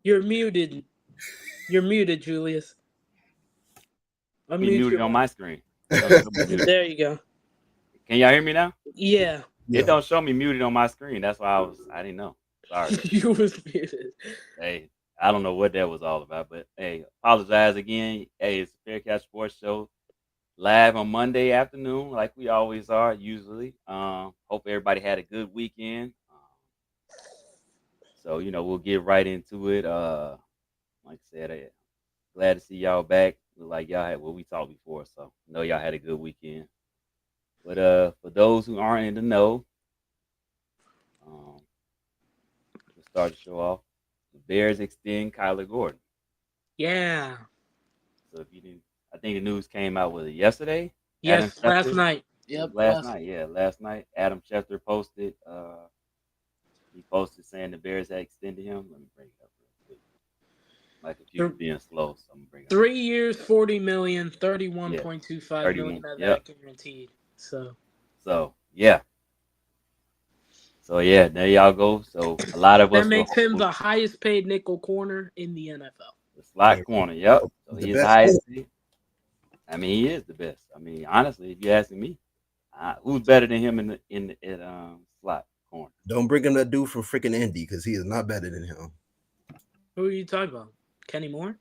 You're muted. You're muted, Julius. Be Unmute muted your on mic. my screen. It don't show me muted. There you go. Can y'all hear me now? Yeah, It Yeah. don't show me muted on my screen. That's why I didn't know. Sorry. you was muted. Hey, I don't know what that was all about, but hey, apologize again. Hey, it's the Fair Catch Sports Show live on Monday afternoon, like we always are usually. Hope everybody had a good weekend. So we'll get right into it. Like I said, glad to see y'all back. Look like y'all had we talked before, so I know y'all had a good weekend. But for those who aren't in the know, um, we'll start the show off. The Bears extend Kyler Gordon. Yeah. So if you didn't, I think the news came out with it yesterday. Adam Yes, last Schefter. night. It was Yep. last night. Yeah, last night. Adam Schefter posted. He posted saying the Bears had extended him. Let me bring it up real quick. My computer being slow, so I'm gonna bring it up. 3 years, 40 million, Yeah, 31.25 million 31. of Yep. that guaranteed. So So yeah. So yeah, there y'all go. So a lot of that us were makes him hopeful. the highest paid nickel corner in the NFL. The slot corner. Yep. So The he is the best. highest paid. I mean, he is the best. I mean, honestly, if you're asking me, who's better than him in slot corner? Don't bring him that dude from freaking Indy because he is not better than him. Who are you talking about? Kenny Moore?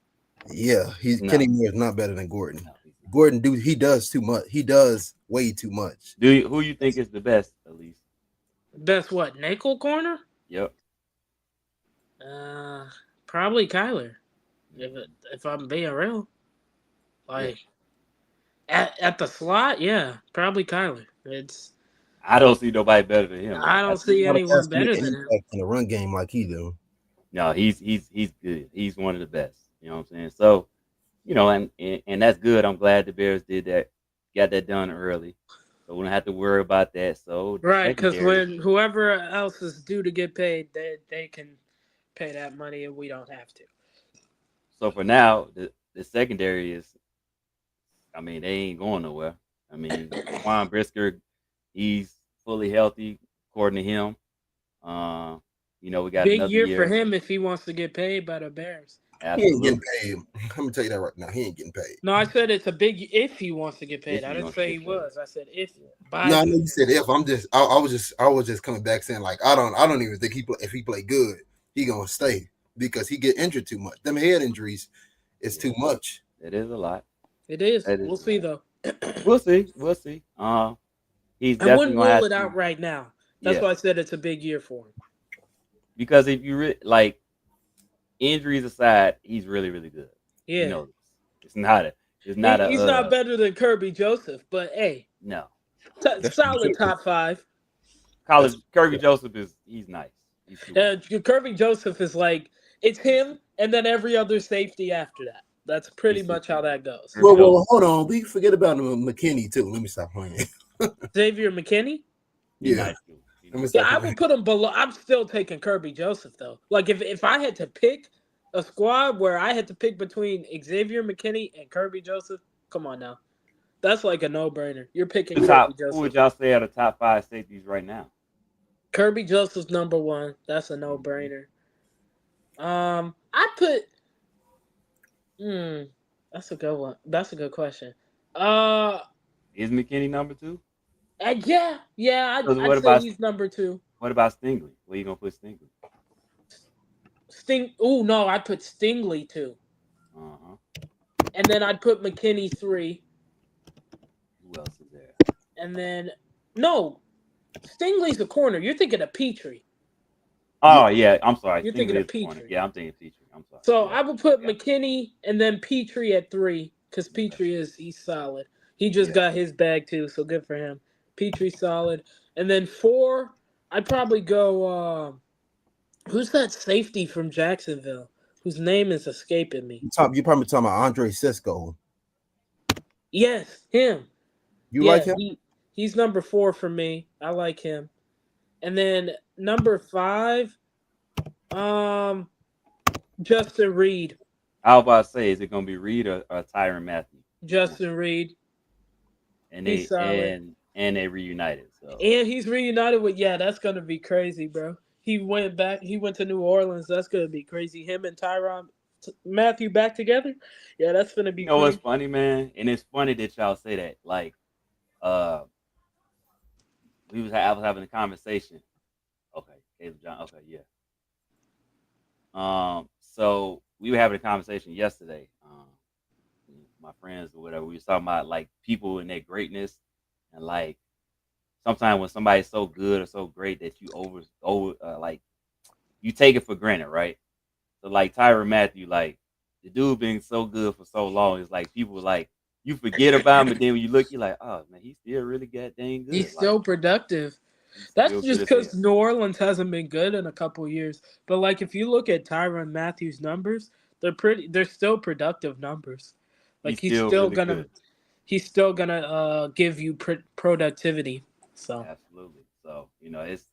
Yeah, No, Kenny Moore is not better than Gordon. no, he's not. Gordon, dude, he does too much. He does way too much. Who you think is the best? At least. Best what? Nickel corner? Yep. Uh, Probably Kyler. If I'm being real, Yeah. like at the slot, yeah, probably Kyler. It's I don't see nobody better than him. I Like I don't see. see Not a anyone pass better than him. impact in the run game like he do. No, he's good. He's one of the best. You know what I'm saying? So, and that's good. I'm glad the Bears did that, got that done early, so we don't have to worry about that. So the Right, because secondary. when whoever else is due to get paid, they can pay that money and we don't have to. So for now, the secondary is. I mean, they ain't going nowhere. I mean, Quan Brisker, he's fully healthy according to him. Uh, we got Big another year for year. him if he wants to get paid by the Bears. He ain't getting Absolutely. paid. I'm gonna tell you that right now. He ain't getting paid. No, I said it's a big if he wants to get paid. If I he didn't wants to say he get paid. was. I said if by No, I the know you said Bears. if. I was just coming back saying like I don't even think if he play good, he gonna stay because he get injured too much. Them head injuries is Yeah, too much. it is a lot. It is. That is We'll a see lot. though. We'll see. We'll see. He's I definitely wouldn't gonna rule have it to. out right now. That's Yeah, why I said it's a big year for him. because if you like injuries aside, he's really really good. You Yeah. know this. It's not a. It's not a. He's not better than Kirby Joseph, but hey, No. That's solid top five. that's College Kirby Joseph he's nice. He's super nice. Kirby Joseph is like it's He's him, and then every other safety after that. That's pretty he's much super how nice. that goes. Kirby Joseph. hold on. We forget about McKinney too. Let me stop playing. Xavier McKinney. He Yeah, nice too. He let me nice. Yeah, stop I playing. would put him below. I'm still taking Kirby Joseph though. Like if I had to pick a squad where I had to pick between Xavier McKinney and Kirby Joseph, come on now, that's like a no brainer. You're picking The Kirby top. Who would Joseph. y'all say are the top five safeties right now? Kirby Joseph's number one. That's a no Mhm. brainer. I put. Hmm, that's a good one. That's a good question. Uh, Is McKinney number two? yeah. So I'd say he's number two. what about Stingley? Where you gonna put Stingley? Sting. Oh no, I put Stingley two, Uh huh. and then I'd put McKinney three, Who else is there? and then no, Stingley's a corner. You're thinking of Petrie. Yeah, Oh yeah, I'm sorry. You're thinking Stingley of is the corner. Petrie. Yeah, I'm thinking Petrie. I'm sorry. So Yeah, I would put yeah. McKinney and then Petrie at three because Okay. Petrie he's solid. He just Yeah. got his bag too, so good for him. Petrie solid, and then four. I'd probably go. Who's that safety from Jacksonville whose name is escaping me? you probably talking about Andre Cisco. Yes, him. You like Yeah, him? he's number four for me. I like him. And then number five, um, Justin Reed. I was about to say, is it gonna be Reed or Tyron Matthew? Which one? Justin Reed. And He's they solid. and they reunited. So And he's reunited with that's gonna be crazy, bro. He went back. He went to New Orleans. That's gonna be crazy. Him and Tyron Matthew back together. Yeah, that's gonna You be know what's crazy. funny, man? And it's funny that y'all say that. Like, uh, I was having a conversation. Okay, Caleb John. Okay, yeah. So we were having a conversation yesterday. My friends or whatever. We were talking about like people and their greatness, and like sometimes when somebody's so good or so great that you like you take it for granted, right? So like Tyron Matthew, like the dude being so good for so long, it's like people like you forget about him, but then when you look, you're like, oh man, he's still really got dang He's good. Like still productive. he's That's still good just as hell. because New Orleans hasn't been good in a couple years. But like, if you look at Tyron Matthews' numbers, they're pretty. They're still productive numbers. Like He's still really good. he's still gonna give you productivity. So Absolutely. So,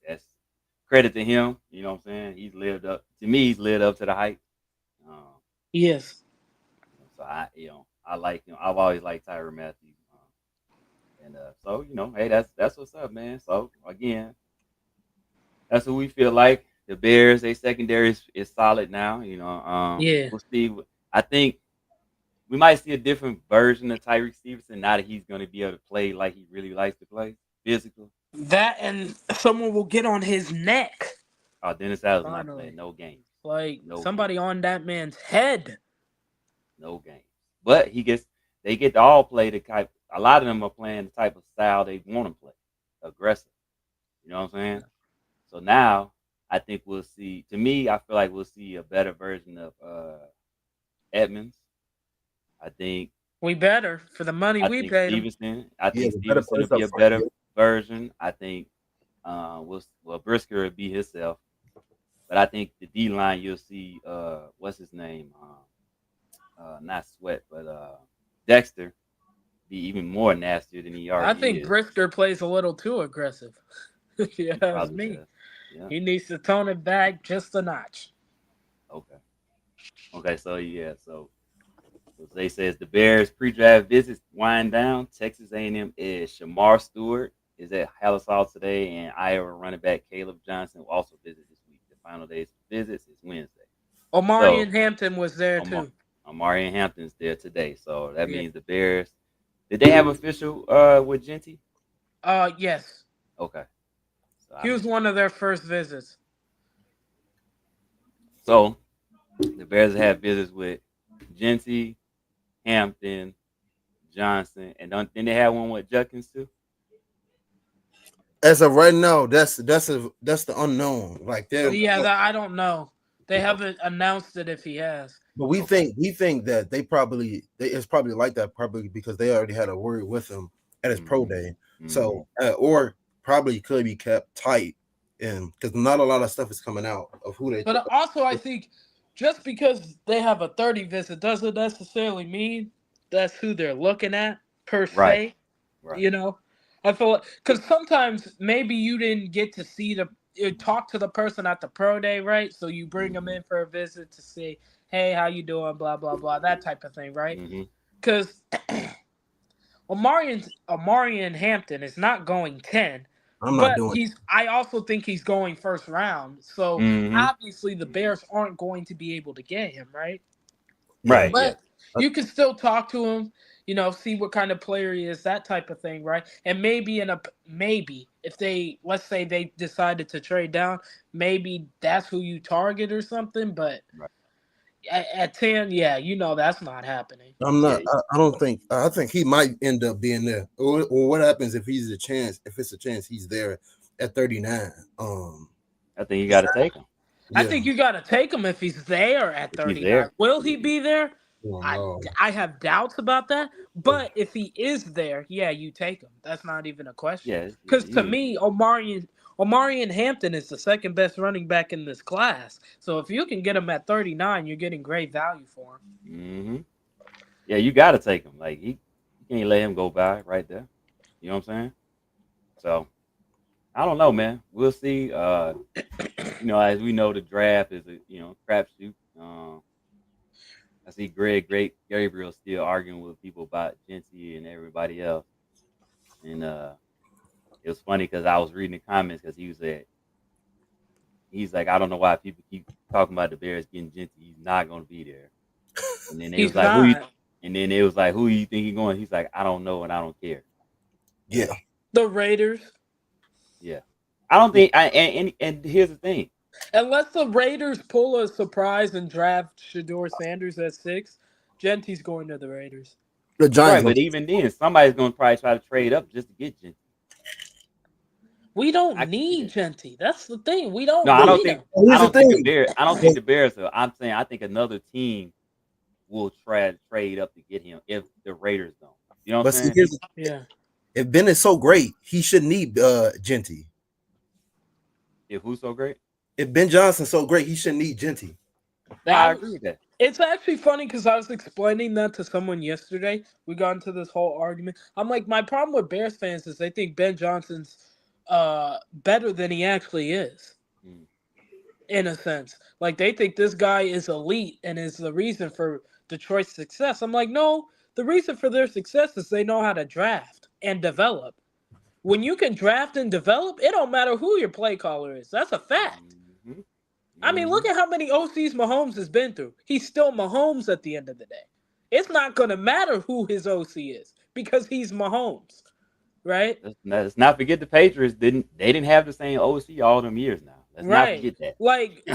that's credit to him. You know what I'm saying? He's lived up to the hype. Um, yes, so I like him. I've always liked Tyron Matthew. And so, hey, that's what's up, man. So again, that's what we feel like. The Bears, they secondary is solid now. yeah. We'll see. I think we might see a different version of Tyreek Stevenson now that he's going to be able to play like he really likes to play, physical. That and someone will get on his neck. Dennis Allen's not playing Finally, no games, like no games, somebody on that man's head. no games. But they get to all play the type. A lot of them are playing the type of style they want to play, aggressive. You know what I'm saying? So now I think we'll see. To me, I feel like we'll see a better version of Edmonds. I think We better for the money I we think paid him. Stevenson. I He has think a better Stevenson will place be up a front. better version. I think Brisker will be himself. But I think the D line you'll see what's his name? Not Sweat, but Dexter be even more nastier than he I already think is. Brisker plays a little too aggressive. If you He ask probably me, does. Yeah. he needs to tone it back just a notch. Okay. Okay. So yeah. So Jose says the Bears pre-draft visits wind down. Texas A&M is Shamar Stewart is at Halisol today, and Iowa running back Caleb Johnson will also visit this week. The final days for visits is Wednesday. Omari So and Hampton was there Omar, too. Amari and Hampton's there today. So that Yeah. means the Bears. Did they have official with Genty? Yes. Okay. So I He was missed one it. of their first visits. So the Bears have visits with Genty, Hampton, Johnson, and then they have one with Judkins too. As of right now, that's the unknown. Like Yeah, that I don't know. They haven't announced it if he has. but we Okay. think that it's probably like that probably because they already had a word with him at his pro day. Mm-hmm. So or probably could be kept tight, and because not a lot of stuff is coming out of who they took. But also, I think just because they have a 30 visit doesn't necessarily mean that's who they're looking at per Right. se. Right. You know, I feel like because sometimes maybe you didn't get to see talk to the person at the pro day, right? So you bring them in for a visit to say, hey, how you doing, blah blah blah, that type of thing, right? Mm-hmm. Because Omarion Hampton is not going 10, I'm not but doing I also think he's going first round. So Mm-hmm. obviously the Bears aren't going to be able to get him, right? yeah. Right. Yeah. But you can still talk to him, see what kind of player he is, that type of thing, right? And maybe if they, let's say they decided to trade down, maybe that's who you target or something. But Right. at 10, yeah, that's not happening. I'm Yeah. not. I don't think. I think he might end up being there. Or what happens if he's a chance? If it's a chance, he's there at 39. I think you got to take him I Yeah. think you got to take him if he's there at if he's 39. there. Will he be there? Oh, I no. I have doubts about that. But if he is there, yeah, you take him. That's not even a question. Yeah. Because to He, me, Omarion Hampton is the second best running back in this class. So if you can get him at 39, you're getting great value for him. mm-hmm. Yeah. You got to take him. Like you can't let him go by right there. You know what I'm saying? So I don't know, man. We'll see. As we know, the draft is a crapshoot. I see Great Gabriel still arguing with people about Genty and everybody else, and it was funny because I was reading the comments because he was at He's like, I don't know why people keep talking about the Bears getting Genty. He's not going to be there. And then they He's was like, who you? not. And then it was like, who you think he's going? He's like, I don't know and I don't care. Yeah. The Raiders. Yeah, I don't think. And here's the thing. Unless the Raiders pull a surprise and draft Shador Sanders at 6, Genty's going to the Raiders. The Right, Giants. but even then, somebody's going to probably try to trade up just to get Genty. We don't I can see need that. Genty. That's the thing. We don't No, I don't need think. him. Here's I the don't think the thing. Bears. I don't think the Bears. I'm saying I think another team will try to trade up to get him if the Raiders don't. You know what I'm But see, saying? here's the, Yeah. if Ben is so great, he should need Genty. If who's so great, If Ben Johnson's so great, he shouldn't need Genty. I That, agree with that. it's actually funny because I was explaining that to someone yesterday. We got into this whole argument. I'm like, my problem with Bears fans is they think Ben Johnson's better than he actually is. Mm. In a sense. Like they think this guy is elite and is the reason for Detroit's success. I'm like, no, the reason for their success is they know how to draft and develop. When you can draft and develop, it don't matter who your play caller is. That's a fact. Mhm. I mean, look at how many OCs Mahomes has been through. He's still Mahomes at the end of the day. It's not going to matter who his OC is because he's Mahomes, right? Let's not forget the Patriots didn't have the same OC all them years now. Let's not Right. forget that. Like,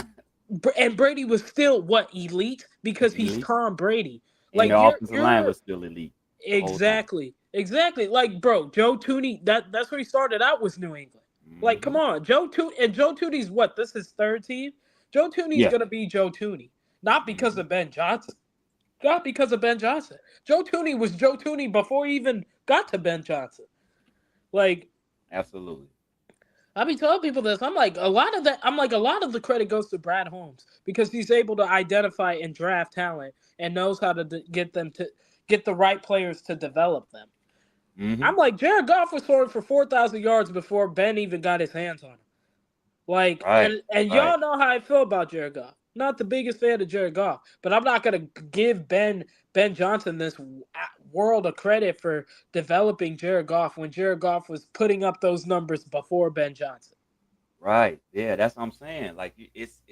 and Brady was still what, elite? Because he's Elite. Tom Brady. And Like the offensive line was still elite. the whole time. Exactly. Like, bro, Joe Tooney, that's where he started out, was New England. Like, come on, Joe Tooney's what? This is his third team. Joe Tooney's Yeah. gonna be Joe Tooney, not because of Ben Johnson. Not because of Ben Johnson. Joe Tooney was Joe Tooney before he even got to Ben Johnson. Like, Absolutely. I be telling people this. I'm like, a lot of the credit goes to Brad Holmes because he's able to identify and draft talent and knows how to get the right players to develop them. Mhm. I'm like, Jared Goff was throwing for 4,000 yards before Ben even got his hands on him. Like, Right, and right. y'all know how I feel about Jared Goff. Not the biggest fan of Jared Goff, but I'm not gonna give Ben Johnson this world of credit for developing Jared Goff when Jared Goff was putting up those numbers before Ben Johnson. Right. Yeah, that's what I'm saying. Like it's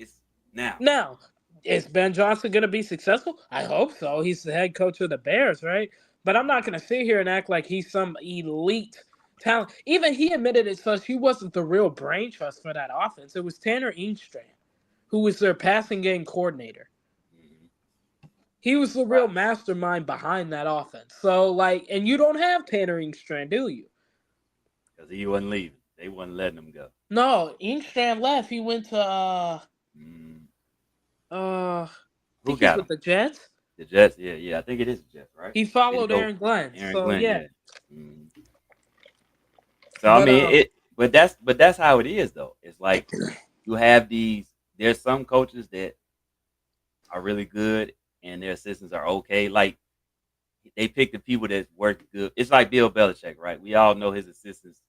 now. Now, is Ben Johnson going to be successful? I hope so. He's the head coach of the Bears, right? But I'm not going to sit here and act like he's some elite talent. Even he admitted it, so he wasn't the real brain trust for that offense. It was Tanner Engstrand, who was their passing game coordinator. Mhm. He was the real mastermind behind that offense. So, like, and you don't have Tanner Engstrand, do you? Because he wasn't leaving. They wasn't letting him go. No, Engstrand left. He went to Mm. I Who think he's got with him? the Jets. The Jets. Yeah. I think it is the Jets, right? He followed Didn't go- Aaron Glenn. Aaron So Glenn, yeah. Mm. So I But, mean but that's how it is though. It's like you have there's some coaches that are really good and their assistants are okay. Like they pick the people that work good. It's like Bill Belichick, right? We all know his assistants.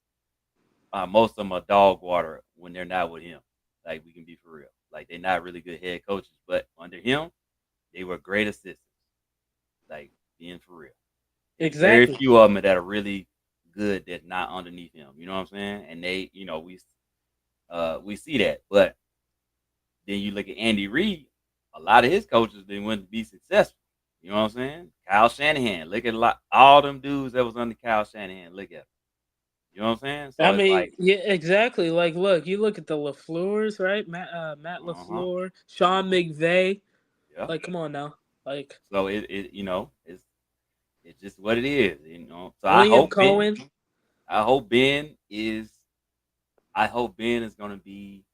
Most of them are dog water when they're not with him. Like we can be for real. Like they're not really good head coaches, but under him, they were great assistants. Like being for real. Exactly. Very few of them that are really good that not underneath him. You know what I'm saying? And they, we see that. But then you look at Andy Reid. A lot of his coaches didn't want to be successful. You know what I'm saying? Kyle Shanahan. Look at all them dudes that was under Kyle Shanahan. Look at them. You know what I'm saying? So I it's mean, like, yeah, exactly. Like, look, you look at the LaFleurs, right? Matt LaFleur, Sean McVay. yeah. Like, come on now. Like, So it's just what it is. You know. So William Cohen. I hope Ben is going to be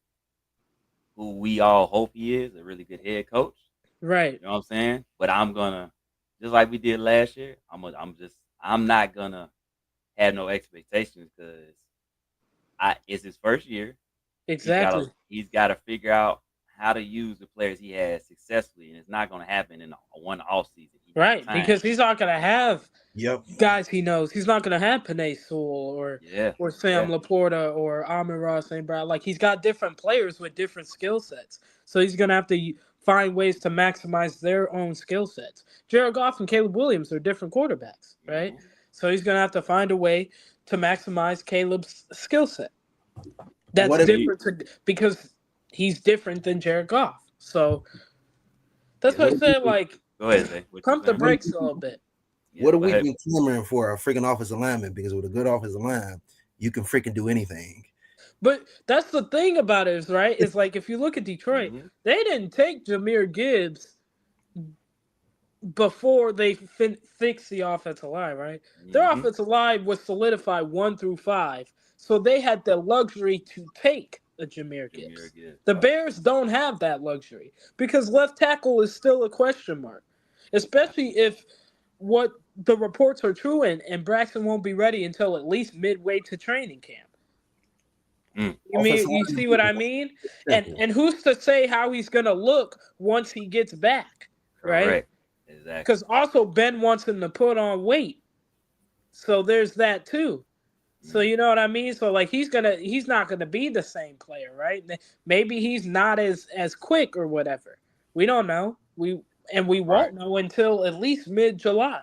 who we all hope he is, a really good head coach. Right. You know what I'm saying? But I'm gonna, just like we did last year, I'm not gonna have no expectations because it's his first year. Exactly. He's got to figure out how to use the players he has successfully, and it's not gonna happen in one off season. Right, because he's not gonna have guys he knows. He's not gonna have Penei Sewell or Sam Laporta or Amon-Ra St. Brown. Like he's got different players with different skill sets, so he's gonna have to find ways to maximize their own skill sets. Jared Goff and Caleb Williams are different quarterbacks, right? Mhm. So he's gonna have to find a way to maximize Caleb's skill set. That's different because he's different than Jared Goff. So that's what I said. Like, Go ahead, Zay. What you pump the saying? brakes a little bit. Yeah, What have go we ahead. been clamoring for a freaking offensive lineman? Because with a good offensive line, you can freaking do anything. But that's the thing about it, is right? It's like if you look at Detroit, Mhm. they didn't take Jahmyr Gibbs before they fixed the offensive line, right? Their Mhm. offensive line was solidified 1 through 5, so they had the luxury to take a Jahmyr Gibbs. Jahmyr Gibbs. The Bears don't have that luxury because left tackle is still a question mark, especially if what the reports are true and Braxton won't be ready until at least midway to training camp. Offensive You line see is what I mean? simple. And who's to say how he's gonna look once he gets back, right? Correct. Exactly. Because also Ben wants him to put on weight, so there's that too. So you know what I mean? So like he's not gonna be the same player, right? Maybe he's not as quick or whatever. We don't know. We won't know until at least mid-July.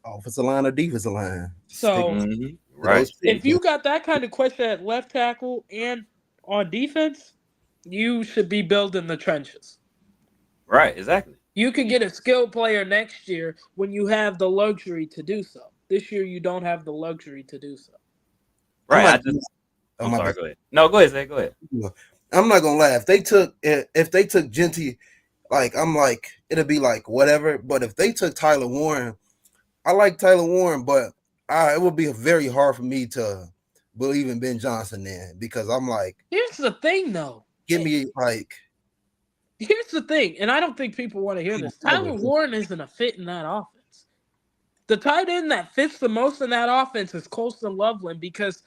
Offensive line or defensive line. So Mhm. To Right. those if two. you got that kind of question at left tackle and on defense, you should be building the trenches. Right. Exactly. You can get a skilled player next year when you have the luxury to do so. This year, you don't have the luxury to do so. Right. I'm I just. oh, I'm my sorry. bad. Go ahead. No, go ahead, Zay. Go ahead. I'm not gonna lie. If they took Genty, like I'm like it'll be like whatever. But if they took Tyler Warren, I like Tyler Warren, but it would be very hard for me to believe in Ben Johnson then because I'm like, Here's the thing, though. give me like Here's the thing, and I don't think people want to hear this. Tyler Warren isn't a fit in that offense. The tight end that fits the most in that offense is Colston Loveland because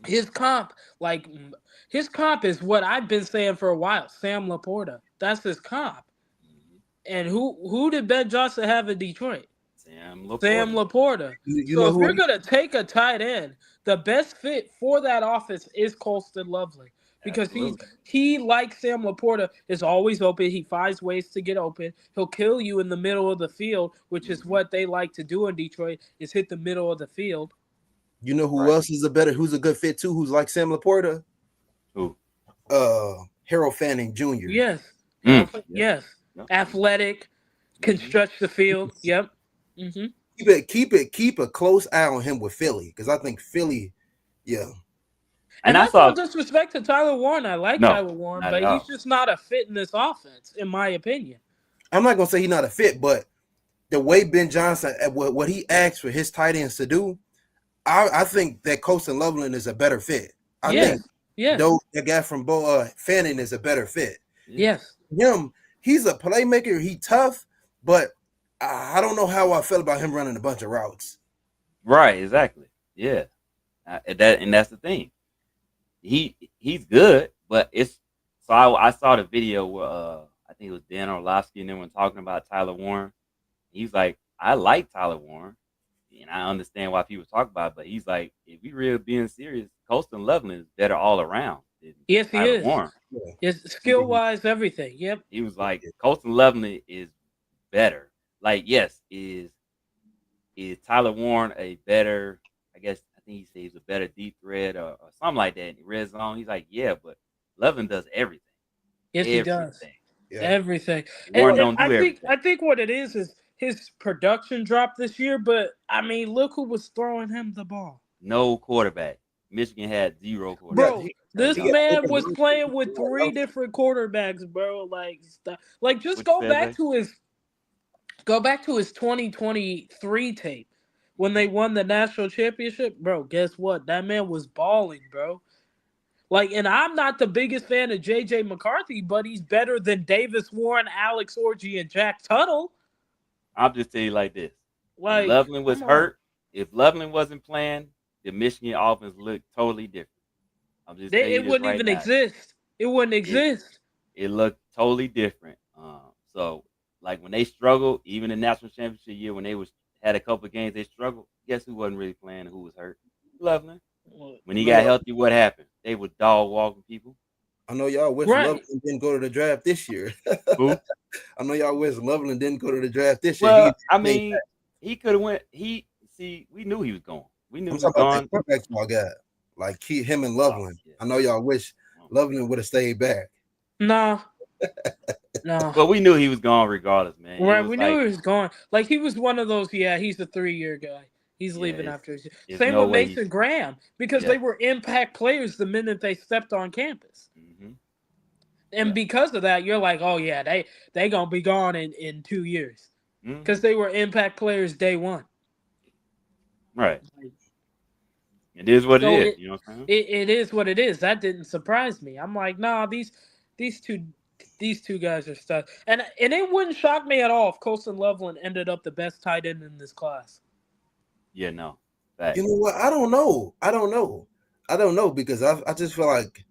his comp is what I've been saying for a while. Sam Laporta. That's his comp. And who did Ben Johnson have in Detroit? Sam Laporta. Sam Laporta. you So know if who you're gonna take a tight end, the best fit for that offense is Colston Loveland because Absolutely. he like Sam Laporta is always open. He finds ways to get open. He'll kill you in the middle of the field, which is what they like to do in Detroit, is hit the middle of the field. You know who else is who's a good fit too? Who's like Sam Laporta? Who? Harold Fanning Jr. Yes. Yes. Yep. Athletic, can stretch the field. Yep. Mm-hmm. Keep a close eye on him with Philly because I think Philly, yeah. And that's no disrespect to Tyler Warren. I like Tyler Warren, but he's just not a fit in this offense, in my opinion. I'm not gonna say he's not a fit, but the way Ben Johnson, what he asked for his tight ends to do, I think that Colston Loveland is a better fit. I think the guy from Fanning is a better fit. Yes. He's a playmaker. He tough, but I don't know how I felt about him running a bunch of routes. Right, exactly. Yeah, that's the thing. He's good, but it's so I saw the video where I think it was Dan Orlovsky and everyone talking about Tyler Warren. He's like, I like Tyler Warren, and I understand why people talk about it, but he's like, if we really being serious, Colston Loveland is better all around. Yes, Tyler he is. Warren. Yes, skill wise, everything. Yep. He was like, Colston Loveland is better. Like, yes, is Tyler Warren a better? I guess I think he said he's a better deep threat or something like that in the red zone. He's like, yeah, but Loveland does everything. Yes, he does. Yeah. Everything. Warren don't do everything. I think what it is his production dropped this year, but I mean, look who was throwing him the ball. No quarterback. Michigan had 0 quarterbacks. Bro, this man was playing with 3 different quarterbacks, bro. Like just go back to his 2023 tape when they won the national championship, bro. Guess what? That man was balling, bro. Like, and I'm not the biggest fan of J.J. McCarthy, but he's better than Davis Warren, Alex Orji, and Jack Tuttle. I'll just tell you like this. Like, if Loveland was hurt, if Loveland wasn't playing, the Michigan offense looked totally different. I'm just saying it wouldn't even exist. It wouldn't exist. It looked totally different. So, like, when they struggled, even the national championship year, when they had a couple of games they struggled, guess who wasn't really playing and who was hurt? Loveland. When he got healthy, what happened? They were dog walking people. I know y'all wish Loveland didn't go to the draft this year. Who? I know y'all wish Loveland didn't go to the draft this year. Well, he could have went. We knew he was going. We knew he was going. Y'all got like him and Loveland. I know y'all wish Loveland would have stayed back. No, no. But we knew he was gone regardless, man. It Right, was we knew like he was going. Like he was one of those. Yeah, he's a 3-year guy. He's yeah, leaving after his. it's Same no with way he's Mason Graham because yeah. they were impact players the minute they stepped on campus, Mm-hmm. and Yeah. because of that, you're like, oh yeah, they gonna be gone in 2 years because Mm-hmm. they were impact players day one. Right. It is what it So is. it You know what I'm saying? it is what it is. That didn't surprise me. I'm like, nah, these two these two guys are stuck, and it wouldn't shock me at all if Colson Loveland ended up the best tight end in this class. Yeah, no. You Facts. know what? I don't know because I just feel like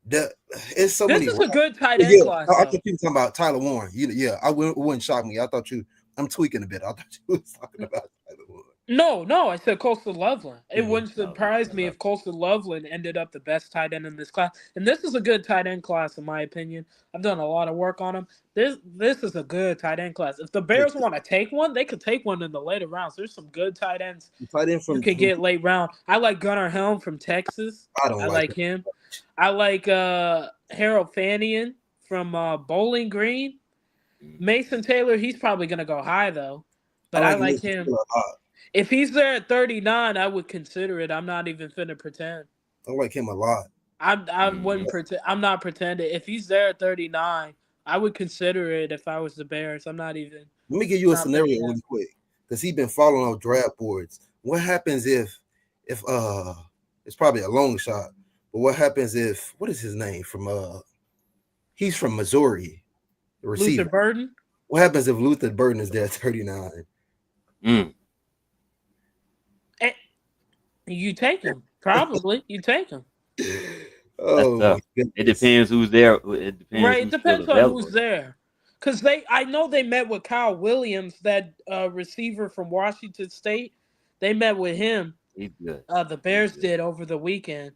that it's so This many. is a good tight end Yeah, class, I though. thought you were talking about Tyler Warren. Yeah, it wouldn't shock me. I thought you. I'm tweaking a bit. I thought you was talking about Tyler Warren. No, I said Colson Loveland. It Mhm. wouldn't No, surprise me if Colson Loveland ended up the best tight end in this class. And this is a good tight end class, in my opinion. I've done a lot of work on him. This is a good tight end class. If the Bears want to take one, they could take one in the later rounds. There's some good tight ends The tight end you from could get late round. I like Gunnar Helm from Texas. I don't I like like him. I like Harold Fanian from Bowling Green. Mhm. Mason Taylor, he's probably gonna go high though. But I like Mason him. Taylor a lot. If he's there at 39, I would consider it. I'm not even finna pretend. I like him a lot. I wouldn't pretend. I'm not pretending. If he's there at 39, I would consider it if I was the Bears. I'm not even. Let me give you a Not scenario pretend. really quick because he's been following on draft boards. What happens if it's probably a long shot, but what happens if what is his name from he's from Missouri, the receiver. Luther Burden. What happens if Luther Burden is there at 39? Mm. You take him. Probably. You take him. Oh, my tough. goodness. It depends who's there. It depends. Right. It who's depends still on available. who's there. Because I know they met with Kyle Williams, that receiver from Washington State. They met with him. He's good. The Bears good. did over the weekend.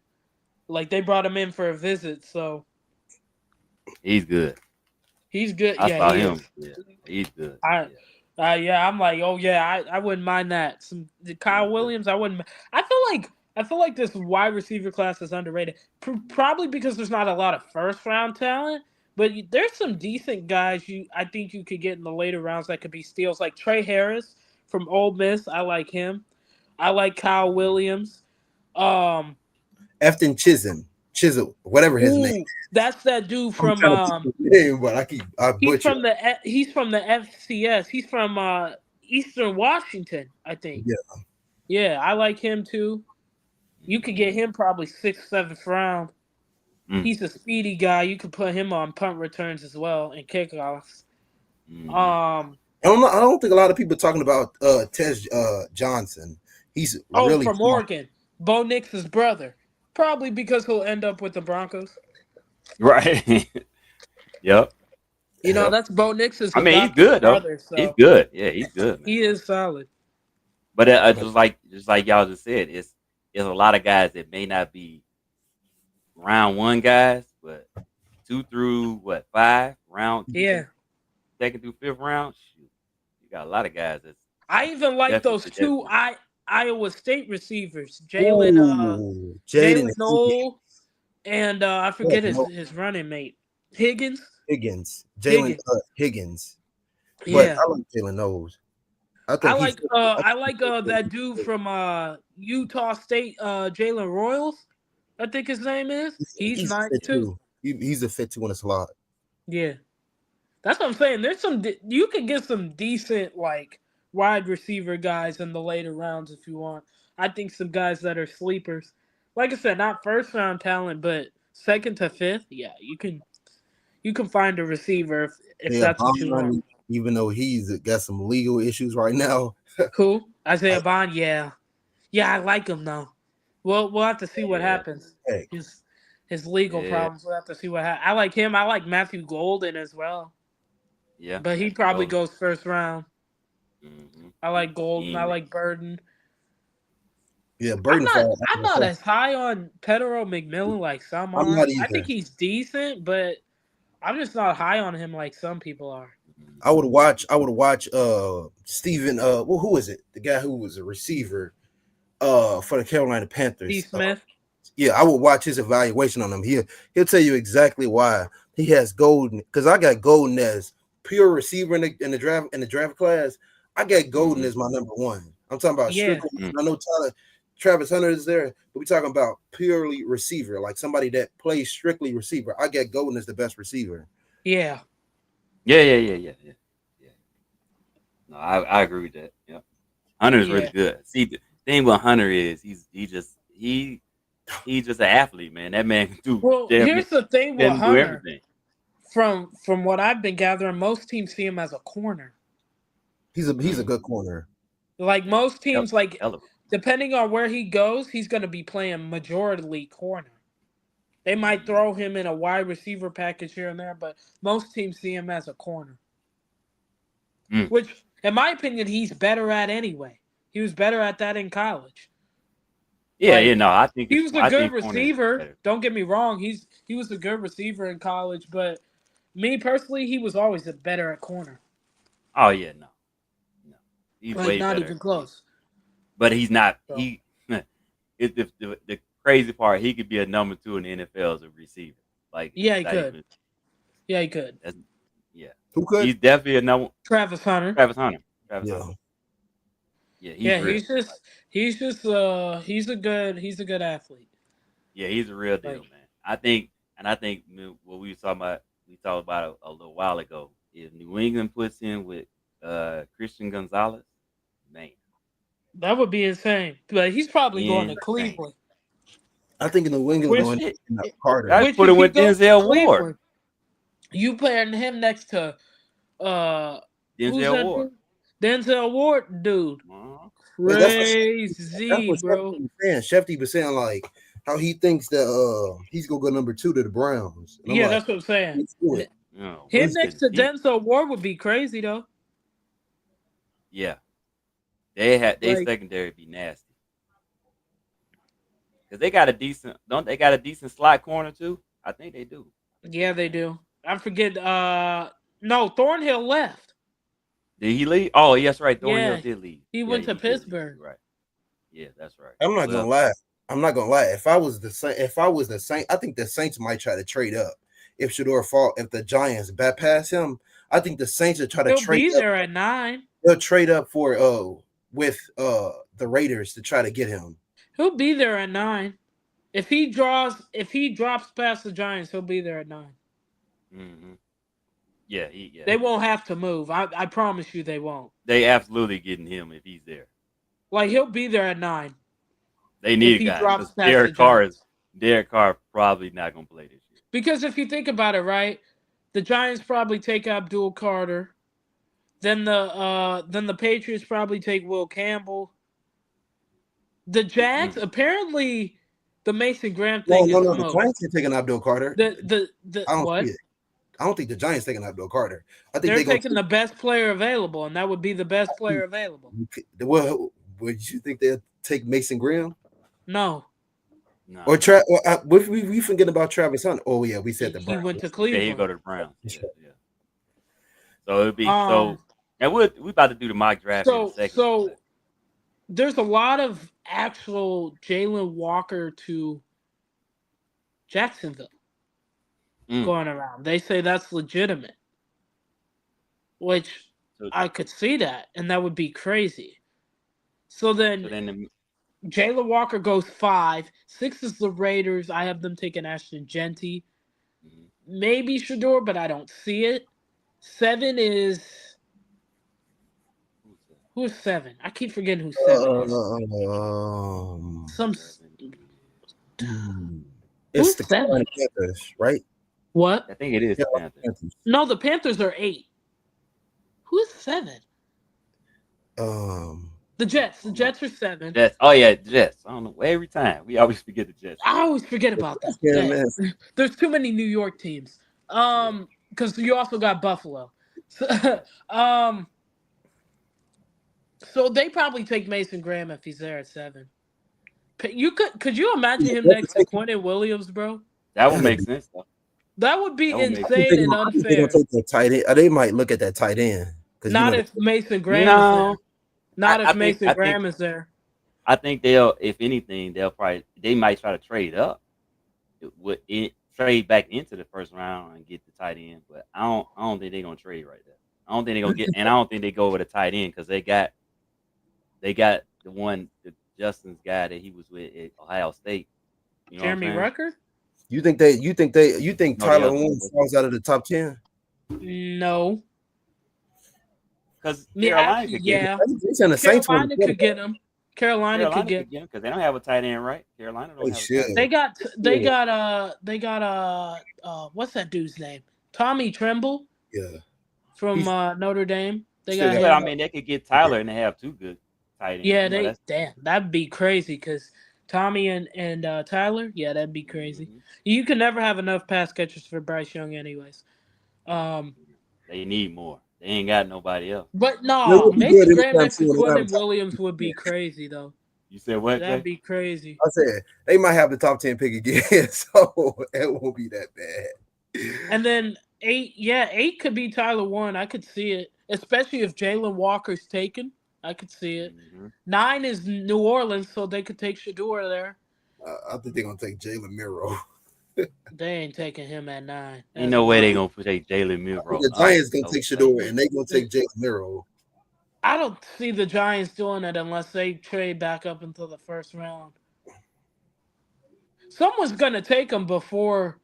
Like they brought him in for a visit, so He's good. he's good. I Yeah, saw he him. is. Yeah, he's good. Yeah, I'm like, oh yeah, I wouldn't mind that. The Kyle Williams, I wouldn't. I feel like this wide receiver class is underrated. Probably because there's not a lot of first round talent, but there's some decent guys I think you could get in the later rounds that could be steals. Like Trey Harris from Ole Miss, I like him. I like Kyle Williams. Efton Chisel, whatever his name. That's that dude from name, but I he's butcher. from the FCS. He's from Eastern Washington, I think. Yeah. Yeah, I like him too. You could get him probably 6th, 7th round. He's a speedy guy. You could put him on punt returns as well and kickoffs. I don't think a lot of people are talking about Tez Johnson. He's really from smart. Oregon. Bo Nix's brother. Probably because he'll end up with the Broncos. Right. Yep. You know, that's Bo Nix's. I mean, he's good brother, though. So. He's good. Yeah, he's good. Man. He is solid. But just like y'all just said, it's a lot of guys that may not be round 1 guys, but 2 through 5 round. Yeah. 2nd through 5th round. Shoot, you got a lot of guys. I even like those 2 Iowa State receivers, Jalen Noel, and I forget his running mate, Higgins. Jalen Higgins. Yeah, but I like Jalen Knowles. I like that dude from Utah State, Jalen Royals. I think his name is. He's nice too. He's a fit too in a slot. Yeah, that's what I'm saying. There's you could get some decent like wide receiver guys in the later rounds if you want. I think some guys that are sleepers. Like I said, not first round talent, but 2nd to 5th. Yeah, you can find a receiver if that's what you want. Even though he's got some legal issues right now. Who? Isaiah Bond? Yeah, I like him though. We'll have to see what happens. Hey. His legal problems. We'll have to see what happens. I like him. I like Matthew Golden as well. Yeah, but he probably goes 1st round. Mm-hmm. I like Golden. I like Burden. Yeah, Burden. I'm not as high on Pedro McMillan like some are. I think he's decent, but I'm just not high on him like some people are. I would watch Steven who is it? The guy who was a receiver for the Carolina Panthers. Steve Smith. Yeah, I would watch his evaluation on him. He'll tell you exactly why. he has Golden because I got Golden as pure receiver in the draft class. I got Golden as my number one. I'm talking about Yeah. strictly. I know Travis Hunter is there, but we're talking about purely receiver, like somebody that plays strictly receiver. I get Golden as the best receiver. Yeah. Yeah. No, I agree with that. Yeah, Hunter's really good. See, the thing with Hunter is he's just an athlete, man. That man can do. Well, here's the thing with Hunter. Everything. From what I've been gathering, most teams see him as a corner. He's a good corner. Like most teams, depending on where he goes, he's going to be playing majority corner. They might throw him in a wide receiver package here and there, but most teams see him as a corner. Which, in my opinion, he's better at anyway. He was better at that in college. Yeah, I think he was a good receiver. Don't get me wrong. He was a good receiver in college, but me personally, he was always better at corner. Oh yeah, no. He's like, way not better. Even close. But he's not. So. The crazy part, he could be a number 2 in the NFL as a receiver. Like yeah, he could. Yeah, he could. Yeah, who could? He's definitely a number. Travis Hunter. Hunter. Yeah, he's a good athlete. Yeah, he's a real deal, man. I think what we talked about a little while ago. If New England puts in with Christian Gonzalez, man, that would be insane. But he's probably going to Cleveland. I think New England going to Carter. I put it with Denzel Ward. You playing him next to Denzel Ward. Denzel Ward, dude. Crazy, that's what bro. Shefty was saying like how he thinks that he's gonna go number 2 to the Browns. Yeah, that's what I'm saying. Him next to Denzel Ward would be crazy though. Yeah, their secondary be nasty because they got a decent slot corner too. I think they do. Yeah, they do. I forget. No, Thornhill left. Did he leave? Oh, yes, right. Thornhill did leave. He went to Pittsburgh. Right. Yeah, that's right. I'm not gonna lie. If I was the Saints, I think the Saints might try to trade up. If Shedeur fall, if the Giants bypass him, I think the Saints will try to trade. He'll be there at 9. They'll trade up for with the Raiders to try to get him. He'll be there at 9. If he drops past the Giants, he'll be there at 9. Mm-hmm. Yeah, They won't have to move. I promise you, they won't. They absolutely getting him if he's there. Like he'll be there at 9. They need a guy. Derek Carr probably not gonna play this year. Because if you think about it, right, the Giants probably take Abdul Carter. Then the Patriots probably take Will Campbell. The Jags apparently the Mason Graham thing. No. The Giants are taking Abdul Carter. I don't think the Giants taking Abdul Carter. I think they're taking the best player available, and that would be the best player available. Well, would you think they'll take Mason Graham? No. Or we forget about Travis Hunter. Oh yeah, we said the Browns. He went to Cleveland. Yeah, he go to the Browns. Yeah. So it'd be and we about to do the mock draft in a second. So there's a lot of actual Jalen Walker to Jacksonville going around. They say that's legitimate, which I could see that, and that would be crazy. So then Jalen Walker goes 5. 6 is the Raiders. I have them taking Ashton Genty. Maybe Shedeur, but I don't see it. 7 is... Who's 7? I keep forgetting who 7 is. It's the 7? Panthers, right? What? I think it is the Panthers. No, the Panthers are 8. Who's 7? The Jets. The Jets are 7. Jets. Oh yeah, Jets. I don't know. Every time we always forget the Jets. I always forget about that. Yeah, there's too many New York teams. Because you also got Buffalo. So they probably take Mason Graham if he's there at 7. Could you imagine him next to Quentin Williams, bro? That would make sense, though. That would be insane and unfair. They might look at that tight end. Not if Mason Graham is there. Not if Mason Graham is there. I think if anything, they might try to trade up trade back into the first round and get the tight end, but I don't think they're gonna trade right there. I don't think they're gonna get, and I don't think they go with a tight end because they got the Justin's guy that he was with at Ohio State. You know Jeremy Rucker? You think No, the Tyler other Warren one. falls out of the top 10? No. Because Yeah, Carolina could get yeah. him. He's in the Saints one. Carolina could get him. Carolina could get. him because they don't have a tight end, right? Carolina don't They have a should. tight end. They got what's that dude's name? Tommy Tremble Yeah. from He's- Notre Dame. They Still got got- him. But I mean, they could get Tyler and they have two good tight ends. Yeah, You know, that'd be crazy because Tommy and Tyler, yeah, that'd be crazy. Mhm. You can never have enough pass catchers for Bryce Young, anyways. They need more. They ain't got nobody else. But It no, would be Mason good Graham anytime next to soon without Quentin a top Williams 10 would be pick. crazy though. You said what? That'd Jay? be crazy. I said they might have the top 10 pick again, so it won't be that bad. And then 8 could be Tyler Warren. I could see it, especially if Jalen Walker's taken. I could see it. Mhm. 9 is New Orleans, so they could take Shador there. I think they're gonna take Jalen Miro. They ain't taking him at 9. Ain't That's no way they wild. gonna take Jalen Milrow. The Giants gonna No take way. Shador and they gonna take Jalen Miro. I don't see the Giants doing it unless they trade back up until the first round. Someone's gonna take him before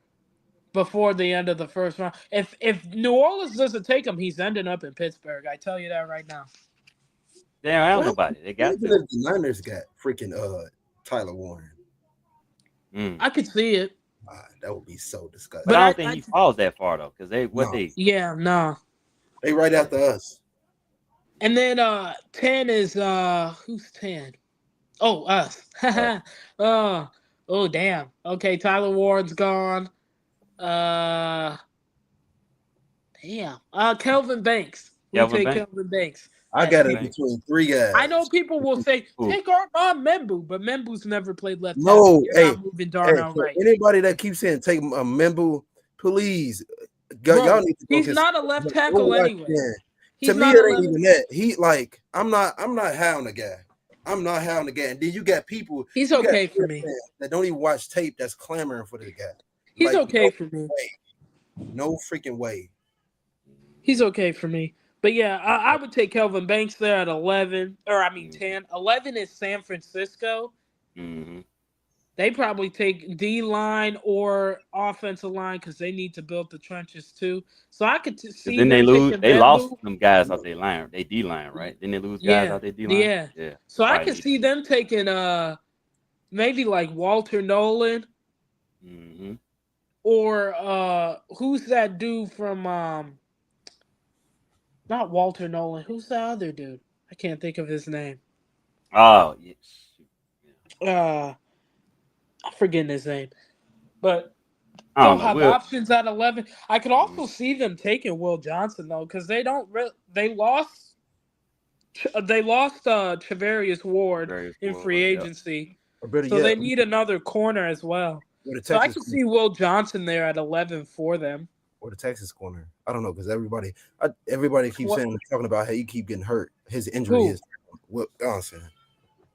the end of the first round. If New Orleans doesn't take him, he's ending up in Pittsburgh. I tell you that right now. They don't have What? nobody. They got Even to. if the Niners got freaking Tyler Warren, I could see it. that would be so disgusting. But I don't I- think he falls that far though, because No. Yeah, no. They right after us. And then 10 is who's 10? Oh, us. oh damn. Okay, Tyler Ward's gone. Damn. Kelvin Banks. We Kelvin take Banks. Kelvin Banks. I got it Banks. between 3 guys. I know people will say Who? take Armand Membu, but Membu's never played left No, tackle. You're hey, not moving Hey, Darnell for right. anybody that keeps saying take a Membu, please, Bro, y'all need to he's focus. not a left Go tackle watch anyway. him. He's To me, not it a ain't left. even that. He like I'm not high on the guy. I'm not high on the guy. And then you got people. He's you got okay for me. fans that don't even watch tape that's clamoring for the guy. He's Like, okay for me. No freaking way. He's okay for me. But yeah, I would take Kelvin Banks there at 11, or I mean 10. 11 is San Francisco. Mm-hmm. They probably take D-line or offensive line because they need to build the trenches too. So I could see Then they them lose. taking They Membu. lost some guys out their line. They D line, right? Then they lose guys Yeah, out their D line. yeah. Yeah. So I Right. could see them taking maybe like Walter Nolan Mm-hmm. or who's that dude from not Walter Nolan. Who's the other dude? I can't think of his name. Oh yes. I'm forgetting his name. But I they'll don't know. have We'll- options at 11. I could also see them taking Will Johnson though, because they lost Travarius Ward Very in cool, free yep. agency, Or better so yet, they need another corner as well. or the So I Texas could see Will Johnson there at 11 for them. or the Texas corner. I don't know because everybody keeps What- talking about how he keep getting hurt. His injury Who? is what I'm saying.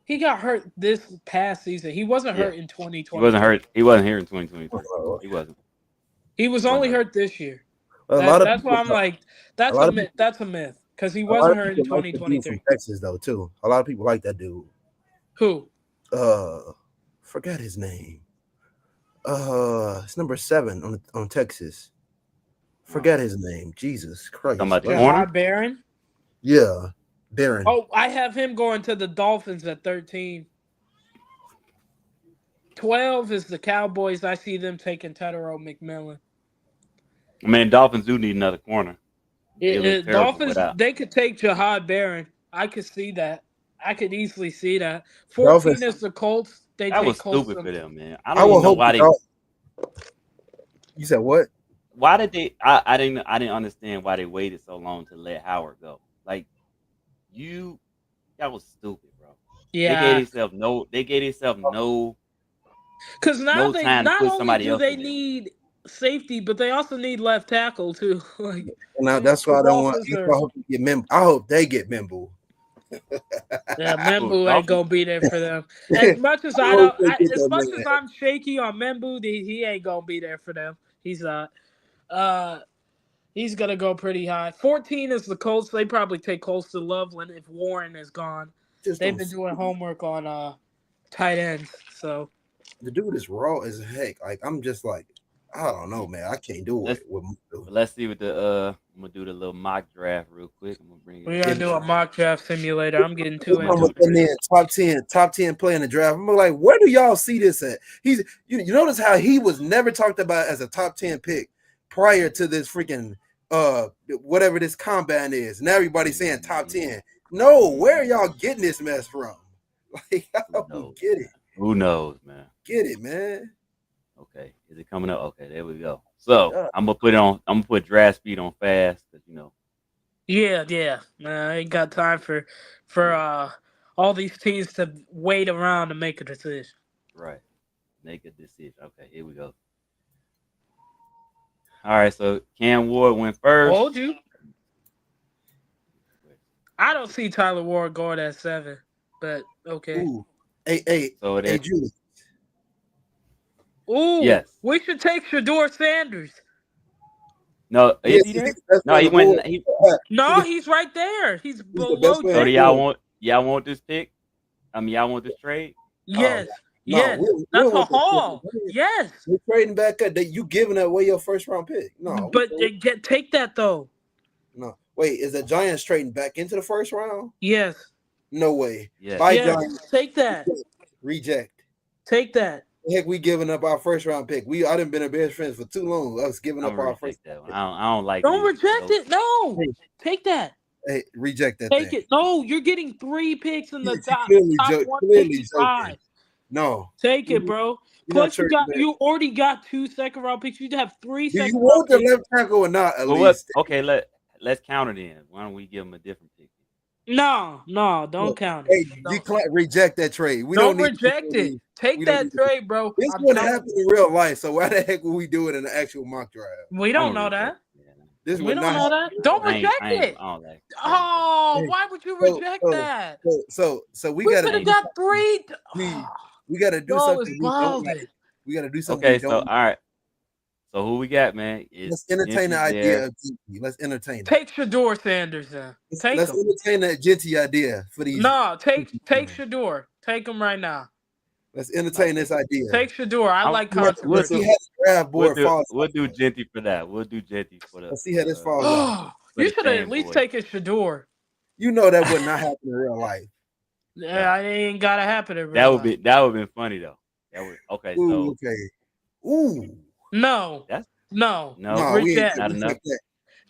He got hurt this past season. He wasn't Yeah. hurt in 2020. He wasn't hurt. He wasn't here in 2023. Oh. He wasn't. He was only hurt this year. A lot of That's people why I'm like, that's a lot a of myth. That's a myth because he a lot wasn't of hurt in people like the dude 2023. from Texas though too. A lot of people like that dude. Who? Forgot his name. It's number 7 on Texas. Forgot his name. Jesus Christ. Talking about the Right. corner? Jahad Barron. Yeah, Barron. Oh, I have him going to the Dolphins at 13. 12 is the Cowboys. I see them taking Tedero McMillan. I mean, Dolphins do need another corner. They look terrible Dolphins, without. they could take Jahad Barron. I could see that. I could easily see that. 14 Dolphins- is the Colts. They That take was Colts. stupid for them, man. I I don't will even know hope why they. You said what? Why did they? I didn't understand why they waited so long to let Howard go. Like that was stupid, bro. Yeah, They gave themselves no. because now no they time to not put only somebody do else they in there. need safety, but they also need left tackle too. Like, And now that's why I don't want. Dolphins That's are- why I hope they get Membu. I hope they get Membu. Yeah, Membu ain't Dolphins? gonna be there for them. As much as I Oh, don't, they get as that much man. as I'm shaky on Membu, he ain't gonna be there for them. He's not. He's gonna go pretty high. 14 is the Colts. They probably take Colston Loveland if Warren is gone. Just They've don't been see doing homework on tight ends. So the dude is raw as heck. Like I'm just like, I don't know, man. I can't do Let's it with but let's see what the I'm gonna do the little mock draft real quick. I'm gonna bring it we up. gotta do a mock draft simulator. I'm getting too I'm into looking it. in top 10 play in the draft. I'm like, where do y'all see this at? He's you notice how he was never talked about as a top 10 pick prior to this freaking whatever this combine is. Now everybody's saying top 10. No, where are y'all getting this mess from? Like, I Who don't knows? get it. Who knows, man? Get it, man. Okay, is it coming up? Okay, there we go. So Yeah. I'm gonna put draft speed on fast because you know. Yeah. I ain't got time for all these teams to wait around to make a decision. Right. Make a decision. Okay, here we go. All right, so Cam Ward went first. Told you. I don't see Tyler Ward going at 7, but okay. Ooh. Hey, So it hey, is. Julie. Ooh, Yes. we should take Shador Sanders. No, Yes, is he there? he's the best No, player he on the went. board. He, No, he's right there. He's the below best player so on do the Jack. board. y'all want this pick? I mean, y'all want this trade? Yes, No, yes. we That's don't a want this haul. pick. Yes, We're trading back up. That you giving away your first round pick? No, but take that though. no. Wait, is the Giants trading back into the first round? Yes, No way. Yes. Bye, yes. Giants. Take that. Reject. Take that. Heck, we giving up our first round pick. I done been a best friends for too long. Us giving I'm up gonna our first. reject that one. I don't like. Don't these. reject it. No, Hey. take that. Hey, reject that Take thing. it. No, you're getting 3 picks in the You top clearly 155. joking. No, Take it, bro. You're not Plus, trading back. you already got 2 second-round picks. You have 3 Do you second-round want the picks. left tackle or not? At Well, what? least. Okay, let's count it in. Why don't we give him a different pick? No, don't Look, count Hey, it. Don't, reject that trade. We don't don't need reject it. we Take don't that need- trade, bro. This I'm would telling happen in real life. So why the heck would we do it in an actual mock draft? you. We I'm don't gonna know reject that. it. Yeah. This We would don't not. know that. Don't reject it. I don't like. Oh, Hey, why would you so- reject so- that? So we We gotta could have do got 3. we gotta do No, something it's we don't like. balding. We gotta do something. Okay, we so don't all right. So who we got, man? Let's entertain the Gentry idea there. of Genty. Let's entertain it. Take Shador Sanders then. Take Let's him. entertain that Genty idea for these. No, take Shador. Take him right now. Let's entertain this idea. Take Shador. I like Let's controversy. see how the draft board falls. We'll do Genty for that. We'll do Genty for the. Let's see how this falls out. Oh, you the should have at fan least boy. taken Shador. You know that would not happen in real life. Yeah, it ain't gotta happen in real That would life. be funny though. That would okay. Ooh, So okay. Ooh. No. That's- No. no, No, we reject. ain't Not gonna enough. take that.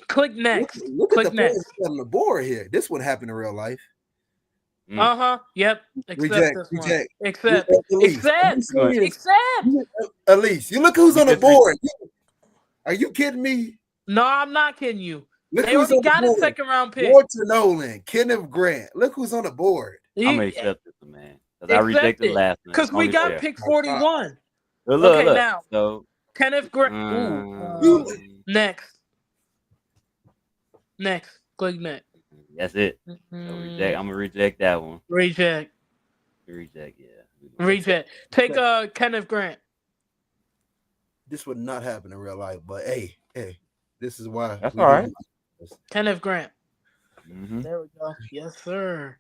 Click next. Look Click at the next. players on the board here. This would happen in real life. Mm. Uh-huh. Yep. Accept Reject. this one. Reject. Accept. Elise. Accept. Are you serious? Accept. Elise, you look who's You on the just board. Are you kidding me? No, I'm not kidding you. Look They who's already on the got a board. second round pick. Walter Nolan, Kenneth Grant. Look who's on the board. I'm gonna accept this, man, because I rejected it. last one. Because we Only got fair. pick 41. But look, Okay, look. now. So Kenneth Grant. Next. Next. Click next. that's it. So reject. I'm gonna reject that one. Reject. Reject. Yeah. Reject. Take Kenneth Grant. This would not happen in real life, but hey, this is why. That's we all do right. this. Kenneth Grant. Mm-hmm. There we go. Yes, sir.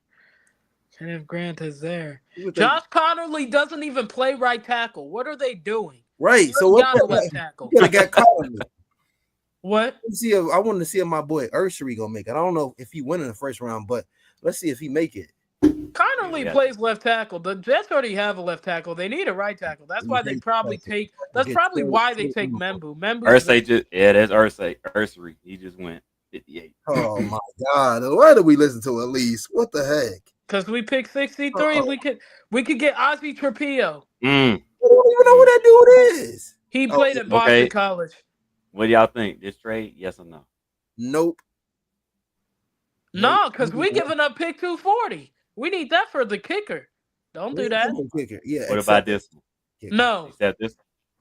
Kenneth Grant is there. You would think- Josh Connerly doesn't even play right tackle. What are they doing? Right. They So already what? got a left tackle. You got Conley. What? I wanted to see if my boy Ursary gonna make it. I don't know if he win in the first round, but let's see if he make it. Connerly Yeah. plays left tackle. The Jets already have a left tackle. They need a right tackle. That's why they probably take. That's probably why they take Membu. Ursay just that's Ursary. He just went 58. Oh my God! Why do we listen to Elise? What the heck? Because we picked 63. We could get Ozzy Trapillo. Mm. I don't even know who that dude is. He played at Boston okay. College. What do y'all think? This trade? Yes or no? Nope. No, because we giving up pick 240. We need that for the kicker. Don't do that. Kicker. Yeah. What about this one? No, Except this.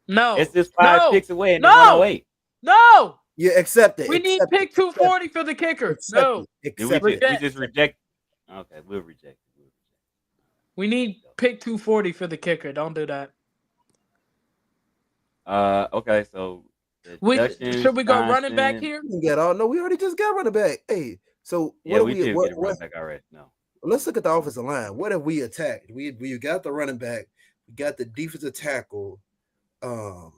no, It's just 5 No. picks away and No. 108. no. Yeah, accept it. We need Accept it. pick 240 for the kicker. Accept No. it. Did we Accept just, it. we just reject? Okay, we'll reject it. We'll reject We need pick 240 for the kicker. Don't do that. it. Okay, so the deductions, Should we go running back Johnson. here? We got all. No, we already just got running back. Hey, so Yeah, what do we we? did What, get a what? running back already. No. Let's look at the offensive line. What have we attacked? We got the running back. We got the defensive tackle. Well,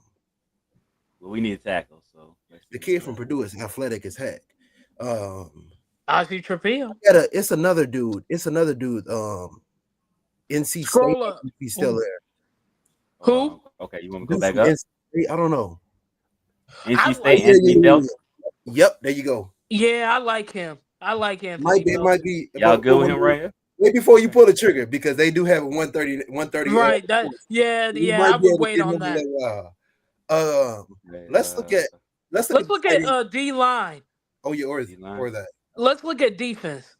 we need a tackle, so let's The see kid what from we Purdue is athletic as heck. Ozzy Trapillo. It's another dude. NC Scroll State. up. He's still Ooh. there. Who? Okay, you want me to go Dude back from up? NC State, I don't know. NC I State, like- Anthony Delton. Yep, there you go. Yeah, I like him. I like Anthony. Might be. Y'all good with him right here? Wait before you pull the trigger because they do have a 130. Right. That. Yeah. We Yeah. might I be able would to wait get on him a that. little while. Let's look at Let's look at D line. Oh yeah, or D-line. that. Let's look at defense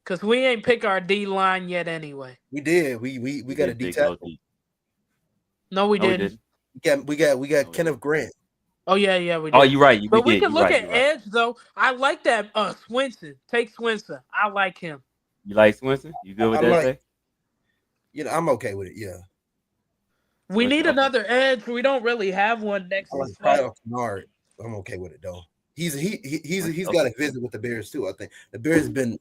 because we ain't pick our D line yet anyway. We did. We got a D tackle. No, we didn't. We got No, Kenneth Grant. Oh yeah, we did. Oh, you're right. But we can look at edge though. I like that. Swinson. Take Swinson. I like him. You like Swinson? You good with I that? like- Say? You know, I'm okay with it. Yeah. We need Okay. another edge. We don't really have one next I to like Slay. Kyle Kennard. I'm okay with it though. He's got a visit with the Bears too. I think the Bears been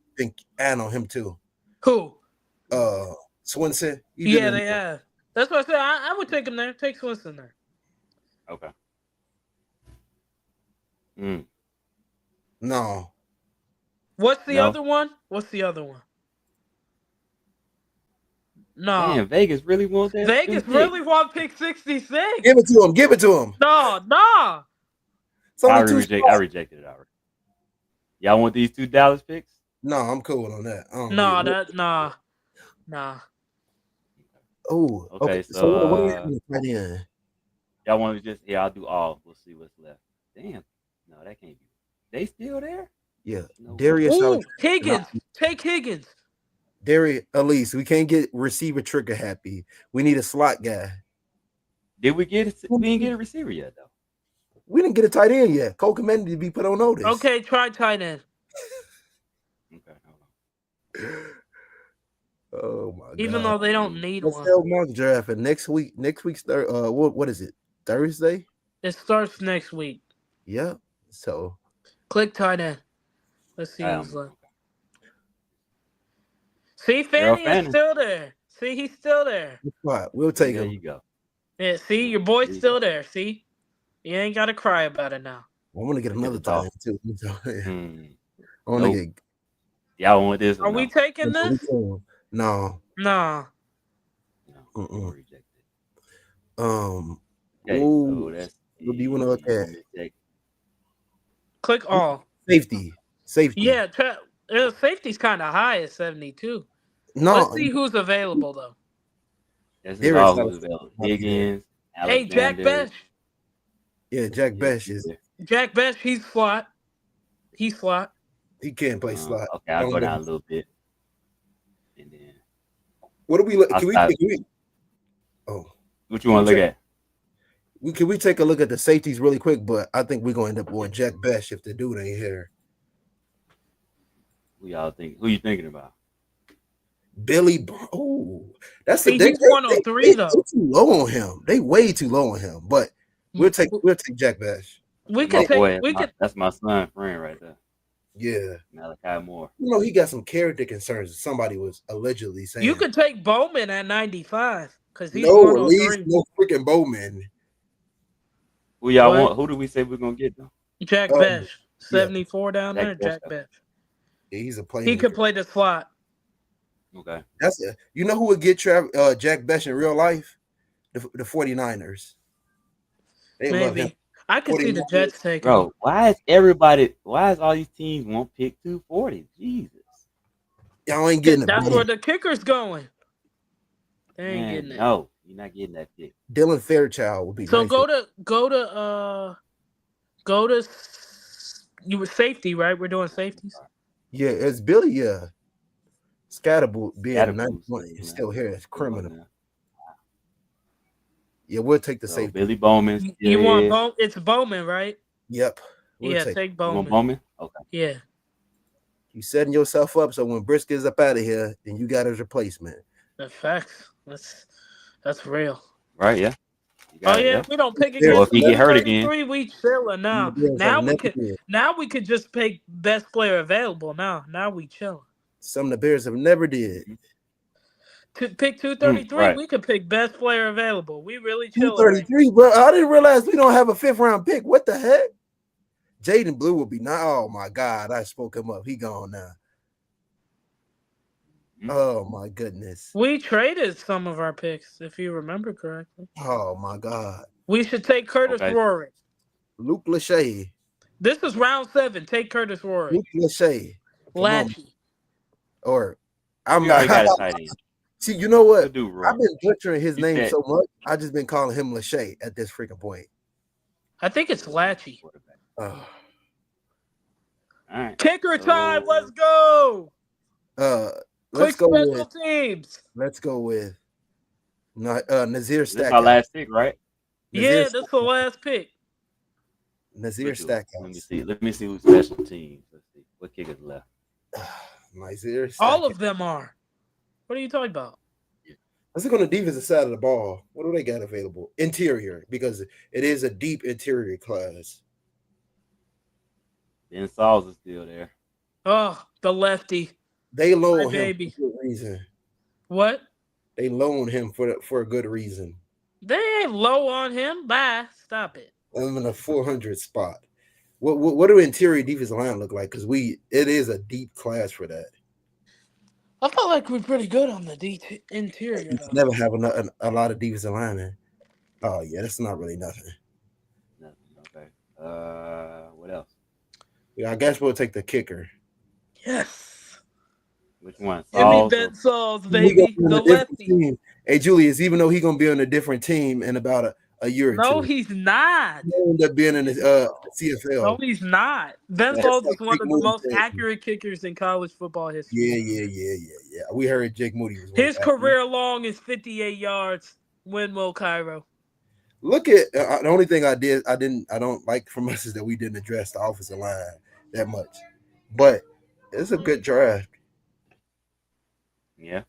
eyeing on him too. Who? Swinson. Yeah, they have. That's what I said. I would take him there. Take Swinson there. Okay. No. What's the No. other one? No. Man, Vegas really wants that. Vegas them really want pick 66. Give it to him. No. It's only two spots. I rejected it already. Y'all want these 2 Dallas picks? No, I'm cool on that. Nah. Oh, Okay, so what do we have right in? Y'all want to just? Yeah, I'll do all. We'll see what's left. Damn. No, that can't be. They still there? Yeah, No. Darius. Ooh, Higgins. Take Higgins. Darius, Elise, we can't get receiver trigger happy. We need a slot guy. Did we get it? We didn't get a receiver yet, though. We didn't get a tight end yet. Cole Kmet to be put on notice. Okay, try tight end. Okay, hold on. Oh my god. Even though they don't need Let's one. sell mock draft and next week's what is it? Thursday? It starts next week. Yeah. So Click tight end. Let's see who's left. Okay. See, Fanny is Fanning. still there. See, he's still there. we'll take There him. you go. Yeah, see, your boy's still there. See, you ain't got to cry about it now. I want to get another tight end too. I want Nope. to get. Y'all want this? Or Are we taking this? No. Nah. No, rejected. Okay, so that's. what do you want to look at? Click all. Safety. Yeah, safety's kind of high at 72. No. Let's see who's available though. That's There all is who's available. Higgins. Hey, Jack Alexander. Besh. Yeah, Jack Besh is. Jack Besh, he's slot. He's slot. He can't play slot. Okay, I'll go down a little bit. And then. What do we look? I'll Can stop. we? Oh, What you want to look at? can we take a look at the safeties really quick? But I think we're going to end up with Jack Besh if the dude ain't here. Who y'all think? Who you thinking about? Billy. Oh, that's See, the he's 103 though. They too low on him. They way too low on him. But we'll take Jack Besh. We can take. That's my son friend right there. Yeah, Malachi Moore. you know he got some character concerns. Somebody was allegedly saying You could take Bowman at 95 because he's no, 103. no freaking Bowman. Who y'all What? want? Who do we say we're gonna get though? Jack Besh, 74 down there. Jack Besh. Jack Besh. Yeah, he's a player. He could play the slot. Okay. That's it. You know who would get Jack Besh in real life? The 49ers. They love him. Maybe. I could see the 49ers. Jets taking him. Bro, why is all these teams want pick 240? Jesus. Y'all ain't getting it. That's buddy. where the kicker's going. They ain't Man, getting it. no, you're not getting that pick. Dylan Fairchild would be So nice. go to you were safety, right? We're doing safeties. Yeah, it's Billy. Yeah, Scatterboot being Scatterboot, 91 is man. still here. It's criminal. Now. Yeah, we'll take the So safety. Billy Bowman. You want it's Bowman, right? Yep. We'll Yeah, take take You Bowman. want Bowman? Okay. Yeah. You setting yourself up so when Brisket is up out of here, then you got his replacement. The facts. That's real. Right? Yeah. You Oh got it. yeah, Yeah. we don't pick Well, Well, against if he get hurt again, 33. We chilling now. Now we could just pick best player available. Now we chilling. Some of the Bears have never did. To pick 233, right. we could pick best player available. We really chilling. 233, bro. I didn't realize we don't have a 5th round pick. What the heck? Jaden Blue will be not. Oh my God, I spoke him up. He gone now. Oh my goodness. We traded some of our picks, if you remember correctly. Oh my God. We should take Curtis Rory. Luke Lachey. This is round 7. Take Curtis Rory. Luke Lachey. Latchy. Or I'm you not. already got a tight end. See, you know what? Good dude, Roy. I've been butchering his You name said- so much. I just been calling him Lachey at this freaking point. I think it's Latchy. All right. Kicker time. Let's go. Let's Quick go special with. teams. Let's go with. Nazir This is our Stackhouse. last pick, right? Yeah, that's the last pick. Nazir Stackhouse. Let me see who's special teams. Let's see what kickers left. Nazir Stackhouse. All of them are. What are you talking about? Let's look on the defensive side of the ball. What do they got available? Interior, because it is a deep interior class. Ben Sauls is still there. Oh, the lefty. They loan him baby. for a good reason. What? They loan him for a good reason. They ain't low on him. Bye. Stop it. I'm in a 400 spot. What do interior defensive line look like? Because it is a deep class for that. I felt like we're pretty good on the interior. You Though. never have a lot of defensive linemen. Oh yeah, that's not really nothing. Okay. What else? Yeah, I guess we'll take the kicker. Yes. Which one? Give me Ben Sauls, baby. The lefty. Team. Hey, Julius, even though he's gonna be on a different team in about a year or two. No, he's not. He'll end up being in the CFL. No, he's not. Ben Sauls is one of the most accurate kickers in college football history. Yeah. We heard Jake Moody was his career long is 58 yards. Windmill Cairo. Look at the only thing I don't like from us is that we didn't address the offensive line that much, but it's a good draft. Yeah,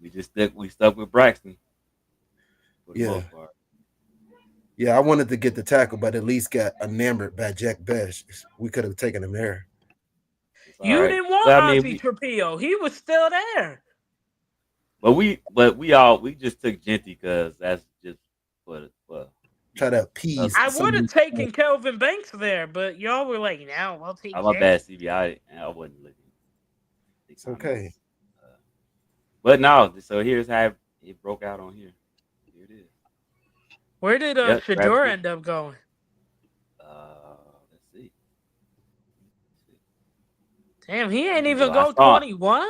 we stuck with Braxton. Yeah, I wanted to get the tackle, but at least got enamored by Jack Best. We could have taken him there. You didn't want Ozzy Trapillo. He was still there. But we just took Genty because that's just for try to appease. I would have taken Kelvin Banks there, but y'all were like, "No, we'll take." My bad, CB. I wasn't looking. It's okay. But no, so here's how it broke out on here. Here it is. Where did Shedeur end up going? Let's see. Damn, he ain't even go 21.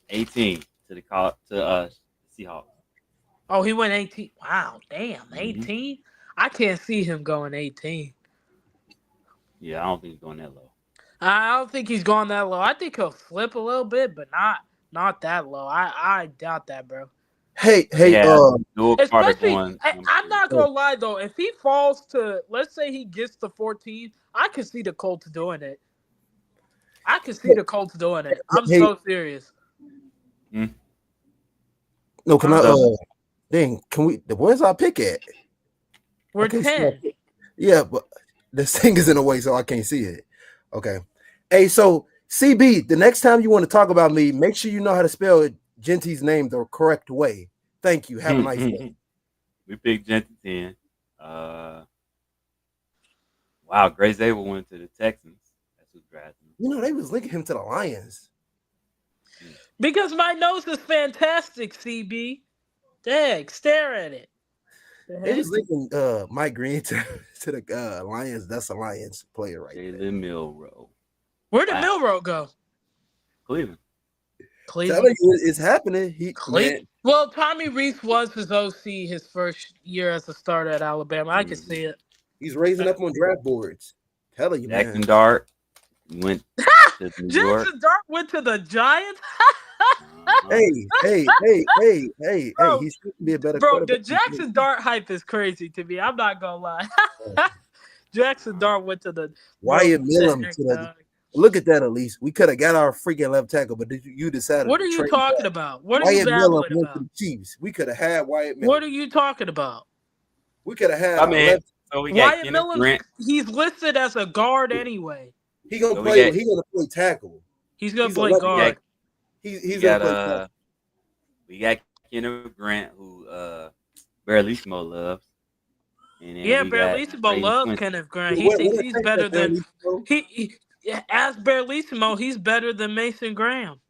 18 to the Seahawks. Oh, he went 18. Wow, damn, 18. I can't see him going 18. Yeah, I don't think he's going that low. I don't think he's going that low. I think he'll flip a little bit, but not that low. I doubt that, bro. Hey, especially, I'm not gonna lie though. If he falls to, let's say he gets to 14, I can see the Colts doing it. I'm so serious. No, can I? Dang, can we? Where's our pick at? We're 10. Yeah, but this thing is in the way, so I can't see it. Okay. Hey, so CB, the next time you want to talk about me, make sure you know how to spell Genty's name the correct way. Thank you. Have a nice day. We picked Genty 10. Wow, Gray Zabel went to the Texans. That's who drafted him. You know, they was linking him to the Lions. Because my nose is fantastic, CB. Dang, stare at it. They was linking Mike Green to the Lions. That's a Lions player right there. Jalen Milroe. Where did Milroe go? Cleveland. Telling you, it's happening. Well, Tommy Reese was his OC his first year as a starter at Alabama. I can see it. He's raising up on draft boards. Telling you, Jackson man. Dart went to New York. Jackson Dart went to the Giants. Hey! Bro, He should be a better. Bro, the Jackson Dart hype is crazy to me. I'm not gonna lie. Jackson Dart went to the Wyatt Millam to the Look at that, Elise. We could have got our freaking left tackle, but you decided What to are you trade talking back. about? What are you Wyatt Miller babbling went to about? the Chiefs. We could have had Wyatt Miller. What are you talking about? We could have had I our mean, left. so we got Wyatt Kenneth Miller, Grant. he's listed as a guard anyway. He gonna So we play. got- He gonna play tackle. He's gonna He's a play left guard. He's We gonna got play tackle. we got Kenneth Grant, who Barrelissimo loves. And then Yeah, we got Barrelissimo Braden loves Quincy. Kenneth Grant. Yeah, He what thinks a he's take better that than Barrelissimo. he as Barrelissimo, he's better than Mason Graham.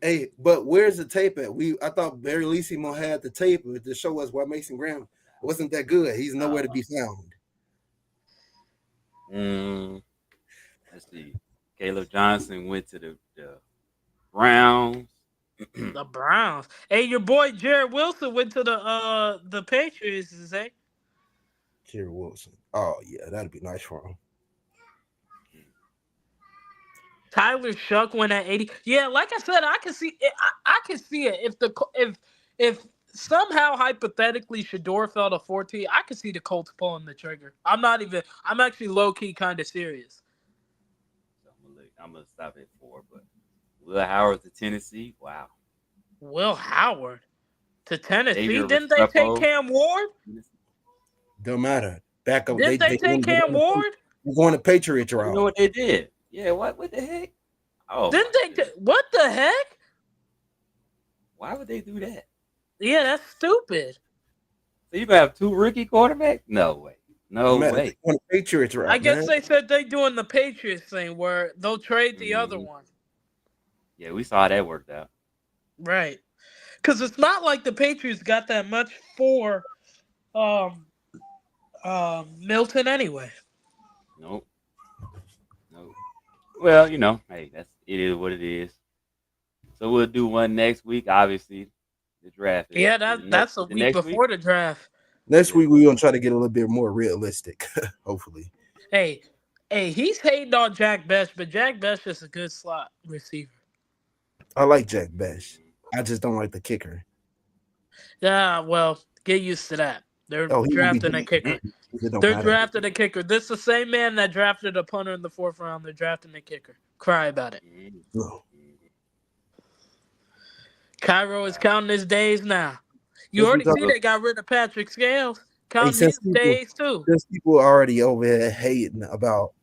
Hey, but where's the tape at? I thought Barrelissimo had the tape to show us why Mason Graham wasn't that good. He's nowhere to be found. Let's see. Caleb Johnson went to the Browns. The Browns. Hey, your boy Jared Wilson went to the Patriots, eh? Jared Wilson. Oh yeah, that'd be nice for him. Tyler Shuck went at 80. Yeah, like I said, I can see it. I can see it. If somehow hypothetically Shador fell to 14, I can see the Colts pulling the trigger. I'm actually low key kind of serious. I'm gonna stop at 4, but Will Howard to Tennessee. Wow. Will Howard to Tennessee. Xavier Didn't they take Restrepo. Cam Ward? Don't matter. Back up. Didn't they take Cam Ward? We're going to Patriots You route. know what they did? Yeah, what the heck? Oh, Didn't they? What the heck? why would they do that? Yeah, that's stupid. So you gonna have 2 rookie quarterbacks? No way. No Man, way. on the Patriots route. I guess man. they said they doing the Patriots thing where they'll trade the other Mhm. one. Yeah, we saw how that worked out. Right. Because it's not like the Patriots got that much for Milton anyway. Nope. Well, hey, it is what it is. So we'll do one next week. Obviously, the draft. Yeah, that's a week before the draft. Next week we're gonna try to get a little bit more realistic, hopefully. Hey, he's hating on Jack Best, but Jack Best is a good slot receiver. I like Jack Best. I just don't like the kicker. Yeah, well, get used to that. They're Oh, he will be drafting a good. kicker. It don't They're matter. drafting a kicker. This is the same man that drafted a punter in the 4th round. They're drafting a kicker. Cry about it. No. Cairo is counting his days now. You Yes, already we see talk- they got rid of Patrick Scales. Counting since his people- days too. There's people already over here hating about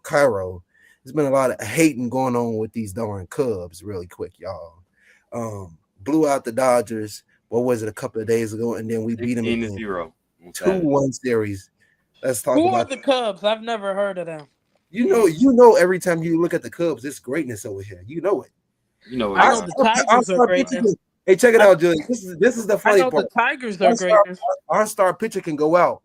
Cairo. There's been a lot of hating going on with these darn Cubs really quick, y'all. Blew out the Dodgers. What was it, a couple of days ago? And then we beat them 16-0. 2-1 series. Let's talk Who are about the Cubs? I've never heard of them. you know every time you look at the Cubs, it's greatness over here. You know it. You know I what? know the Tigers are greatness. Hey, check it out, Julian. This is the I funny know part. the Tigers are greatness. Our star pitcher can go out.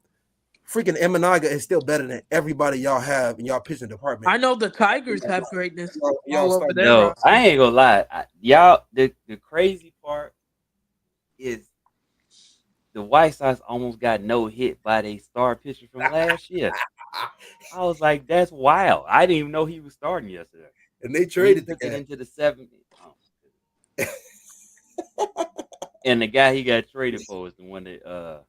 Freaking Eminaga is still better than everybody y'all have in y'all pitching department. I know the Tigers have greatness Y'all all over start- their No, roster. I ain't gonna lie. Y'all, the crazy part is the White Sox almost got no hit by their star pitcher from last year. I was like, that's wild. I didn't even know he was starting yesterday. And they traded He the took it guy. into the 70s. And the guy he got traded for is the one that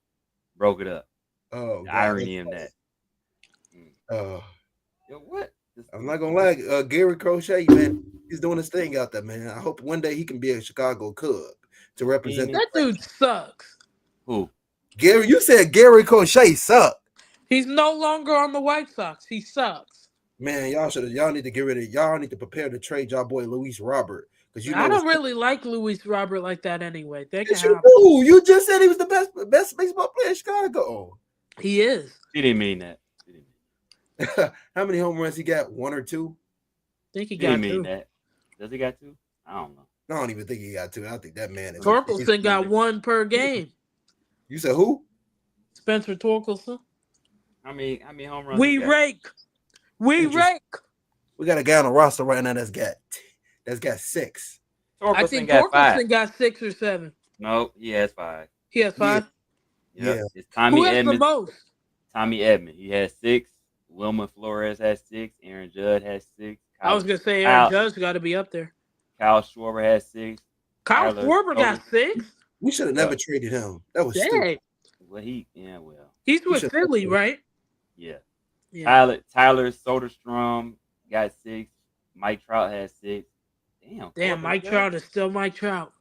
broke it up. Oh, The God. irony in that. Yo, what? I'm not gonna lie, Gary Crochet, man, he's doing his thing out there, man. I hope one day he can be a Chicago Cub to represent. That dude sucks. Who? Gary, you said Gary Crochet sucked. He's no longer on the White Sox. He sucks. Man, y'all need to get rid of y'all need to prepare to trade y'all boy Luis Robert. Because I don't really like Luis Robert like that anyway. They can Yes, you have do. You just said he was the best baseball player in Chicago. He is. She didn't mean that. How many home runs he got? 1 or 2? I think he She got didn't mean 2. that. Does he got 2? I don't know. I don't even think he got 2. I think that man is. Torkelson got 1 per game. You said who? Spencer Torkelson. I mean home runs. We he got? rake. We Interesting. rake. We got a guy on the roster right now that's got 6. Torkelson I think got 5. Torkelson got 6 or 7. No, he has 5. He has 5. Yep. Yeah. It's Tommy Who has the Edmonds. most? Tommy Edmonds. He has 6. Wilmer Flores has 6. Aaron Judd has 6. I was gonna say Kyle- Aaron Judge got to be up there. Kyle Schwarber has 6. Kyle Tyler Schwarber got Overton. 6. We should have never traded him. That was stupid. Dang. Well. He's with should- Philly, right? Yeah. Yeah. Tyler Soderstrom got 6. Mike Trout has 6. Damn, Damn, Corbin Mike Carroll. Trout is still Mike Trout.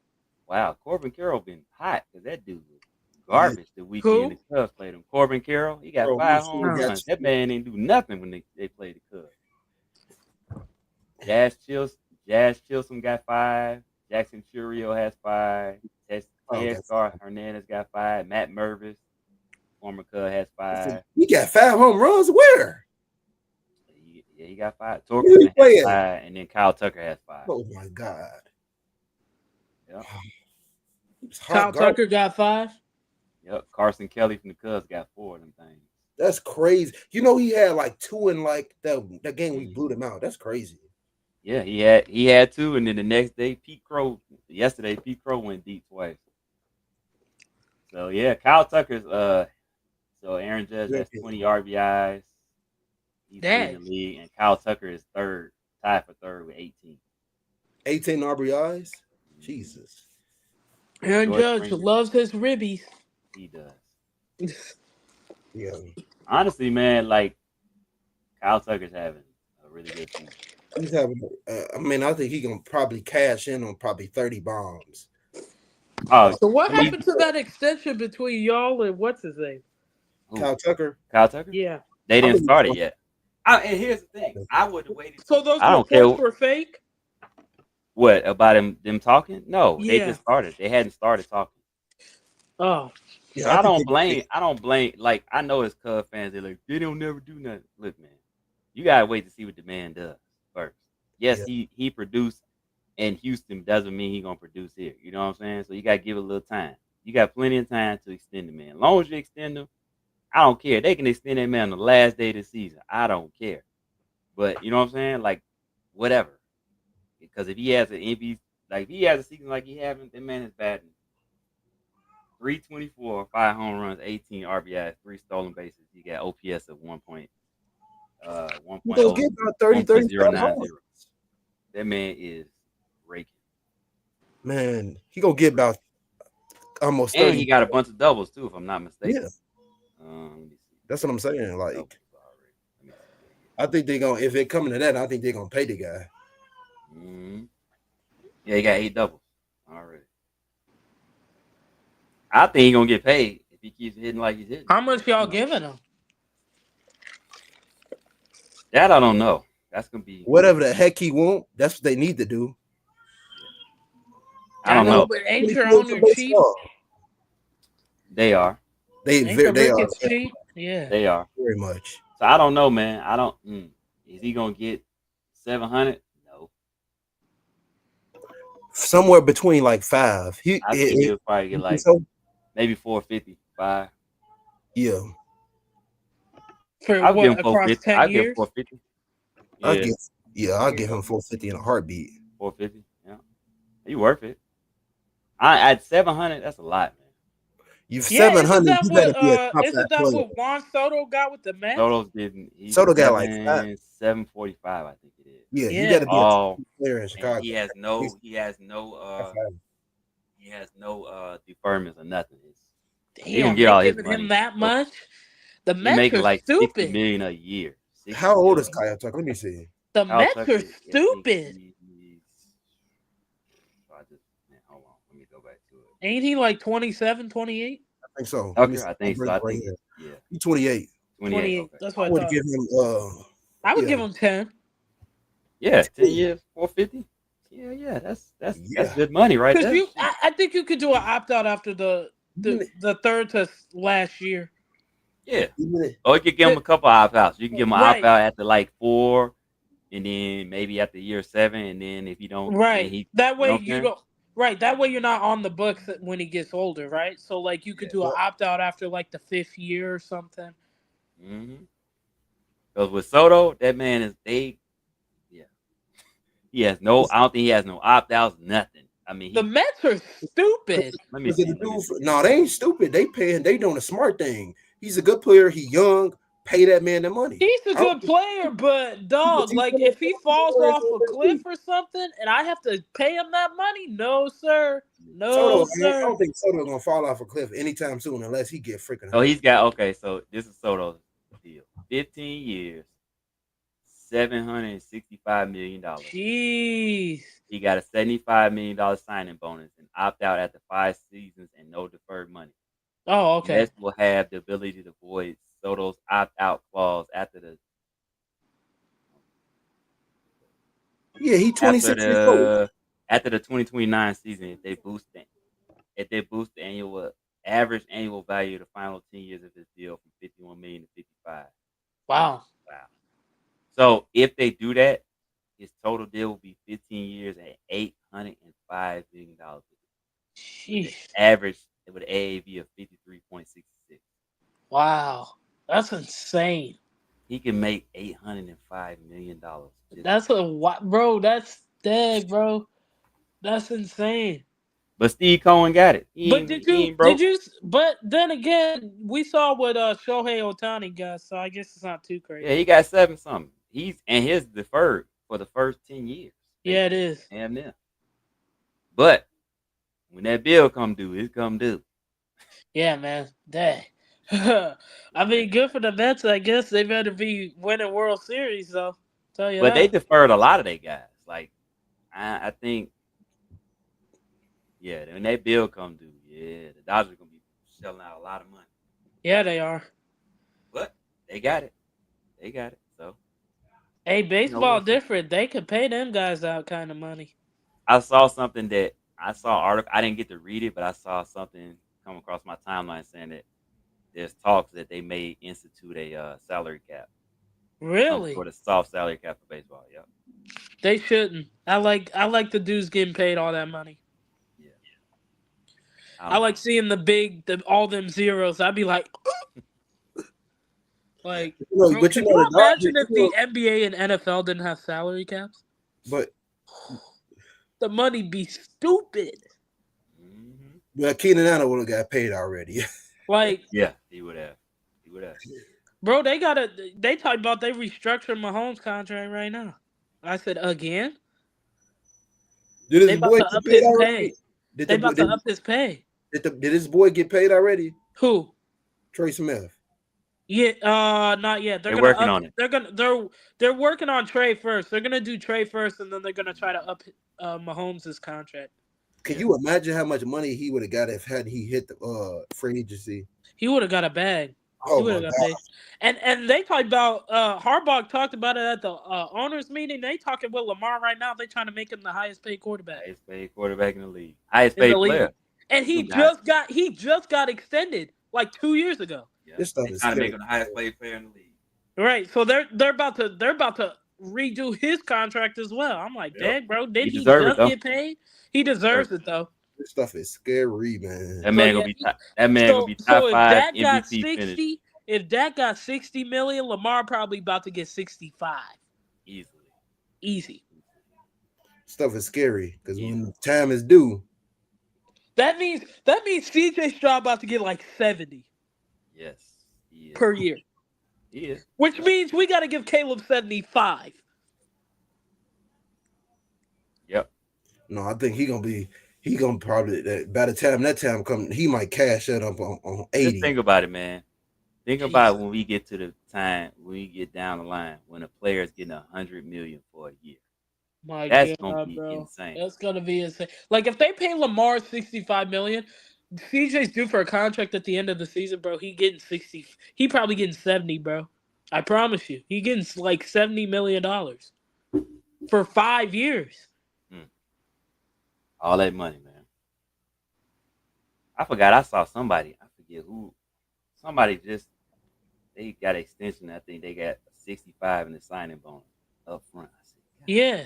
Wow, Corbin Carroll been hot because that dude was Yeah. garbage the weekend the Cubs played him. Corbin Carroll, he got Bro, 5 he home got runs. That man didn't do nothing when they played the Cubs. Jazz Chilson got 5. Jackson Churio has 5. Teoscar Hernandez got 5. Matt Mervis, former Cub, has 5. He got 5 home runs. Where? He got 5. Who he Torkelson play has at? 5, and then Kyle Tucker has 5. Oh my God. Yep. Kyle Tucker got 5. Yep. Carson Kelly from the Cubs got 4 of them things. That's crazy. You know, he had like 2 in like that game we blew them out. That's crazy. Yeah, he had 2, and then the next day, yesterday Pete Crow went deep twice. So yeah, Kyle Tucker's so Aaron Judge has 20 RBIs. He's in the league, and Kyle Tucker is tied for third with 18. 18 RBIs? Jesus. Aaron Judge loves his ribbies. He does. Yeah. Honestly, man, like Kyle Tucker's having a really good season. He's having. I think he gonna probably cash in on probably 30 bombs. Oh, so what happened to that extension between y'all and what's his name? Kyle Tucker. Kyle Tucker. Yeah. They didn't start it yet. And here's the thing: I would have waited. So those reports were fake. What about them talking? No, they just started. They hadn't started talking. Oh. Yeah, so I don't blame. Like I know as Cub fans, they're like they don't never do nothing. Look, man, you gotta wait to see what the man does first. Yes, he produced in Houston doesn't mean he's gonna produce here. You know what I'm saying? So you gotta give it a little time. You got plenty of time to extend the man. As long as you extend him, I don't care. They can extend that man on the last day of the season. I don't care. But you know what I'm saying? Like whatever. Because if he has an MVP, like if he has a season like he having, that man is batting 324, 5 home runs, 18 RBIs, 3 stolen bases. You got OPS of 1.0. He'll get about 30. That man is raking. Man, he gonna get about almost 30. And he got a bunch of doubles too, if I'm not mistaken. Yeah. That's what I'm saying. Like, I think they're gonna, if it coming to that, I think they're gonna pay the guy. Mm-hmm. Yeah, he got 8 doubles already. I think he's gonna get paid if he keeps hitting like he's hitting. How much y'all giving him? That I don't know. That's gonna be whatever the heck he want. That's what they need to do. I don't know. But ain't your owner cheap? They are. They are. Cheap? Yeah. They are very much. So I don't know, man. I don't. Is he gonna get 700? No. Somewhere between like 5. I think he'll probably get like maybe 455. Yeah. For I'll what, give him across 10 I'll years? give 450. I'll give him 450 in a heartbeat. 450. Yeah. You worth it. At 700, that's a lot, man. You've 700. Isn't that what Juan Soto got with the Mets? Soto didn't. Soto got like 745, I think it is. Yeah, you got to be a player in Chicago. He has no deferments or nothing. He gonna get all his money. Him that much? The Mets making are like stupid. $60 million a year. How old is Kyle Tucker? Let me see. The Mets are stupid. Hold on, let me go back to it. Ain't he like 27, 28? I think so. Okay, I think so. I think he's 28. 28. Okay. That's what I thought. Give him. I would give him 10. Yeah, 10 years, 450. Yeah, that's good money right there. I think you could do an opt out after the third to last year. Yeah. Or you could give him a couple opt outs. You can give him an opt out after like 4, and then maybe after year 7, and then if you don't, that way you don't. Right, that way you're not on the books when he gets older, right? So like you could do an opt out after like the 5th year or something. Mm-hmm. Because with Soto, that man is he has no. I don't think he has no opt outs. Nothing. I mean, the Mets are stupid. Let me see. No, they ain't stupid. They paying. They doing a smart thing. He's a good player. He young. Pay that man the money. He's a good player, but dog, like if he falls off a cliff or something, and I have to pay him that money, no sir, sir. I don't think Soto's gonna fall off a cliff anytime soon unless he get freaking. So he's got So this is Soto's deal: 15 years, $765 million. Jeez. He got a $75 million signing bonus and opt out after 5 seasons and no deferred money. Oh, okay. Nets will have the ability to void Soto's opt-out clause after the Yeah, he 26 years old. after the 2029 season if they boost the average annual value of the final 10 years of his deal from 51 million to 55. Wow. Wow. So if they do that, his total deal will be 15 years at $805 million. Sheesh. Average with an AAV of 53.66. Wow. That's insane. He can make $805 million. That's bro. That's dead, bro. That's insane. But Steve Cohen got it. But But then again, we saw what Shohei Ohtani got, so I guess it's not too crazy. Yeah, he got 7 something. His deferred for the first 10 years. Yeah, it is. Damn near. But when that bill come due, it's come due. Yeah, man. Dang. I mean, good for the Mets. I guess they better be winning World Series, though. Tell you But that. they deferred a lot of their guys. Like, I think, yeah, when that bill come due, yeah, the Dodgers gonna be shelling out a lot of money. Yeah, they are. But they got it. They got it. So, hey, baseball different. They could pay them guys out kind of money. I saw something that article. I didn't get to read it, but I saw something come across my timeline saying that there's talks that they may institute a salary cap. Really? For the soft salary cap for baseball, yeah. They shouldn't. I like the dudes getting paid all that money. Yeah. I like seeing all them zeros. I'd be like, but can you imagine if the NBA and NFL didn't have salary caps? But the money be stupid. Mm-hmm. But Keenan Allen would have got paid already. Like, yeah, he would have. Bro, they talk about they restructuring Mahomes' contract right now. I said again. Did his boy get paid already? They about to up his pay. Did his boy get paid already? Who? Trey Smith. Yeah, not yet. They're working on it. They're working on Trey first. They're gonna do Trey first, and then they're gonna try to up Mahomes' contract. Can you imagine how much money he would have got if he hit the free agency? He would have got a bag. Oh my God. And they talked about Harbaugh talked about it at the owners meeting. They talking with Lamar right now. They trying to make him the highest paid quarterback. Highest paid quarterback in the league. Highest paid player. And he just got extended like 2 years ago. Yeah. This stuff is trying to make him the highest paid player in the league. Right. So they're about to redo his contract as well. I'm like, dang, bro, did he just get paid? He deserves it though. This stuff is scary, man. That man gonna be top 5 MVP finish. If Dak got 60 million, Lamar probably about to get 65. Easy. Stuff is scary because when time is due. That means CJ Stroud about to get like 70. Yes. Per year. Yeah. Which means we got to give Caleb 75. Yep. No, I think he gonna probably by the time that time comes, he might cash that up on 80. Just think about it, man. Think about when we get to the time when we get down the line when a player is getting $100 million for a year. That's gonna be insane. That's gonna be insane. Like if they pay Lamar $65 million, CJ's due for a contract at the end of the season, bro. He getting 60. He probably getting 70, bro. I promise you, he getting like $70 million for 5 years. All that money, man. I forgot. I saw somebody. I forget who. Somebody they got an extension. I think they got 65 in the signing bonus up front. Yeah,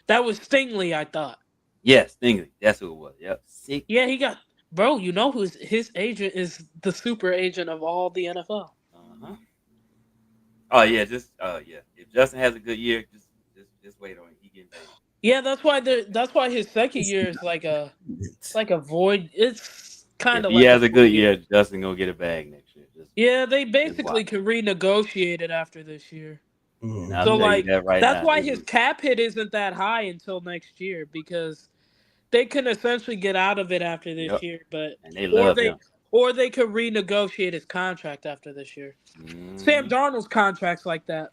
that was Stingley. I thought. Yes, Stingley. That's who it was. Yep. Yeah, he got. Bro, you know who's his agent is the super agent of all the NFL. Uh-huh. Oh yeah, If Justin has a good year, just wait on it. He getting paid. Yeah, that's why his second year is like a void. It's kind of like he has a good year. Justin gonna get a bag next year. They basically can renegotiate it after this year. Mm. So like that's why his cap hit isn't that high until next year because they can essentially get out of it after this year, but or they could renegotiate his contract after this year. Sam Darnold's contract's like that.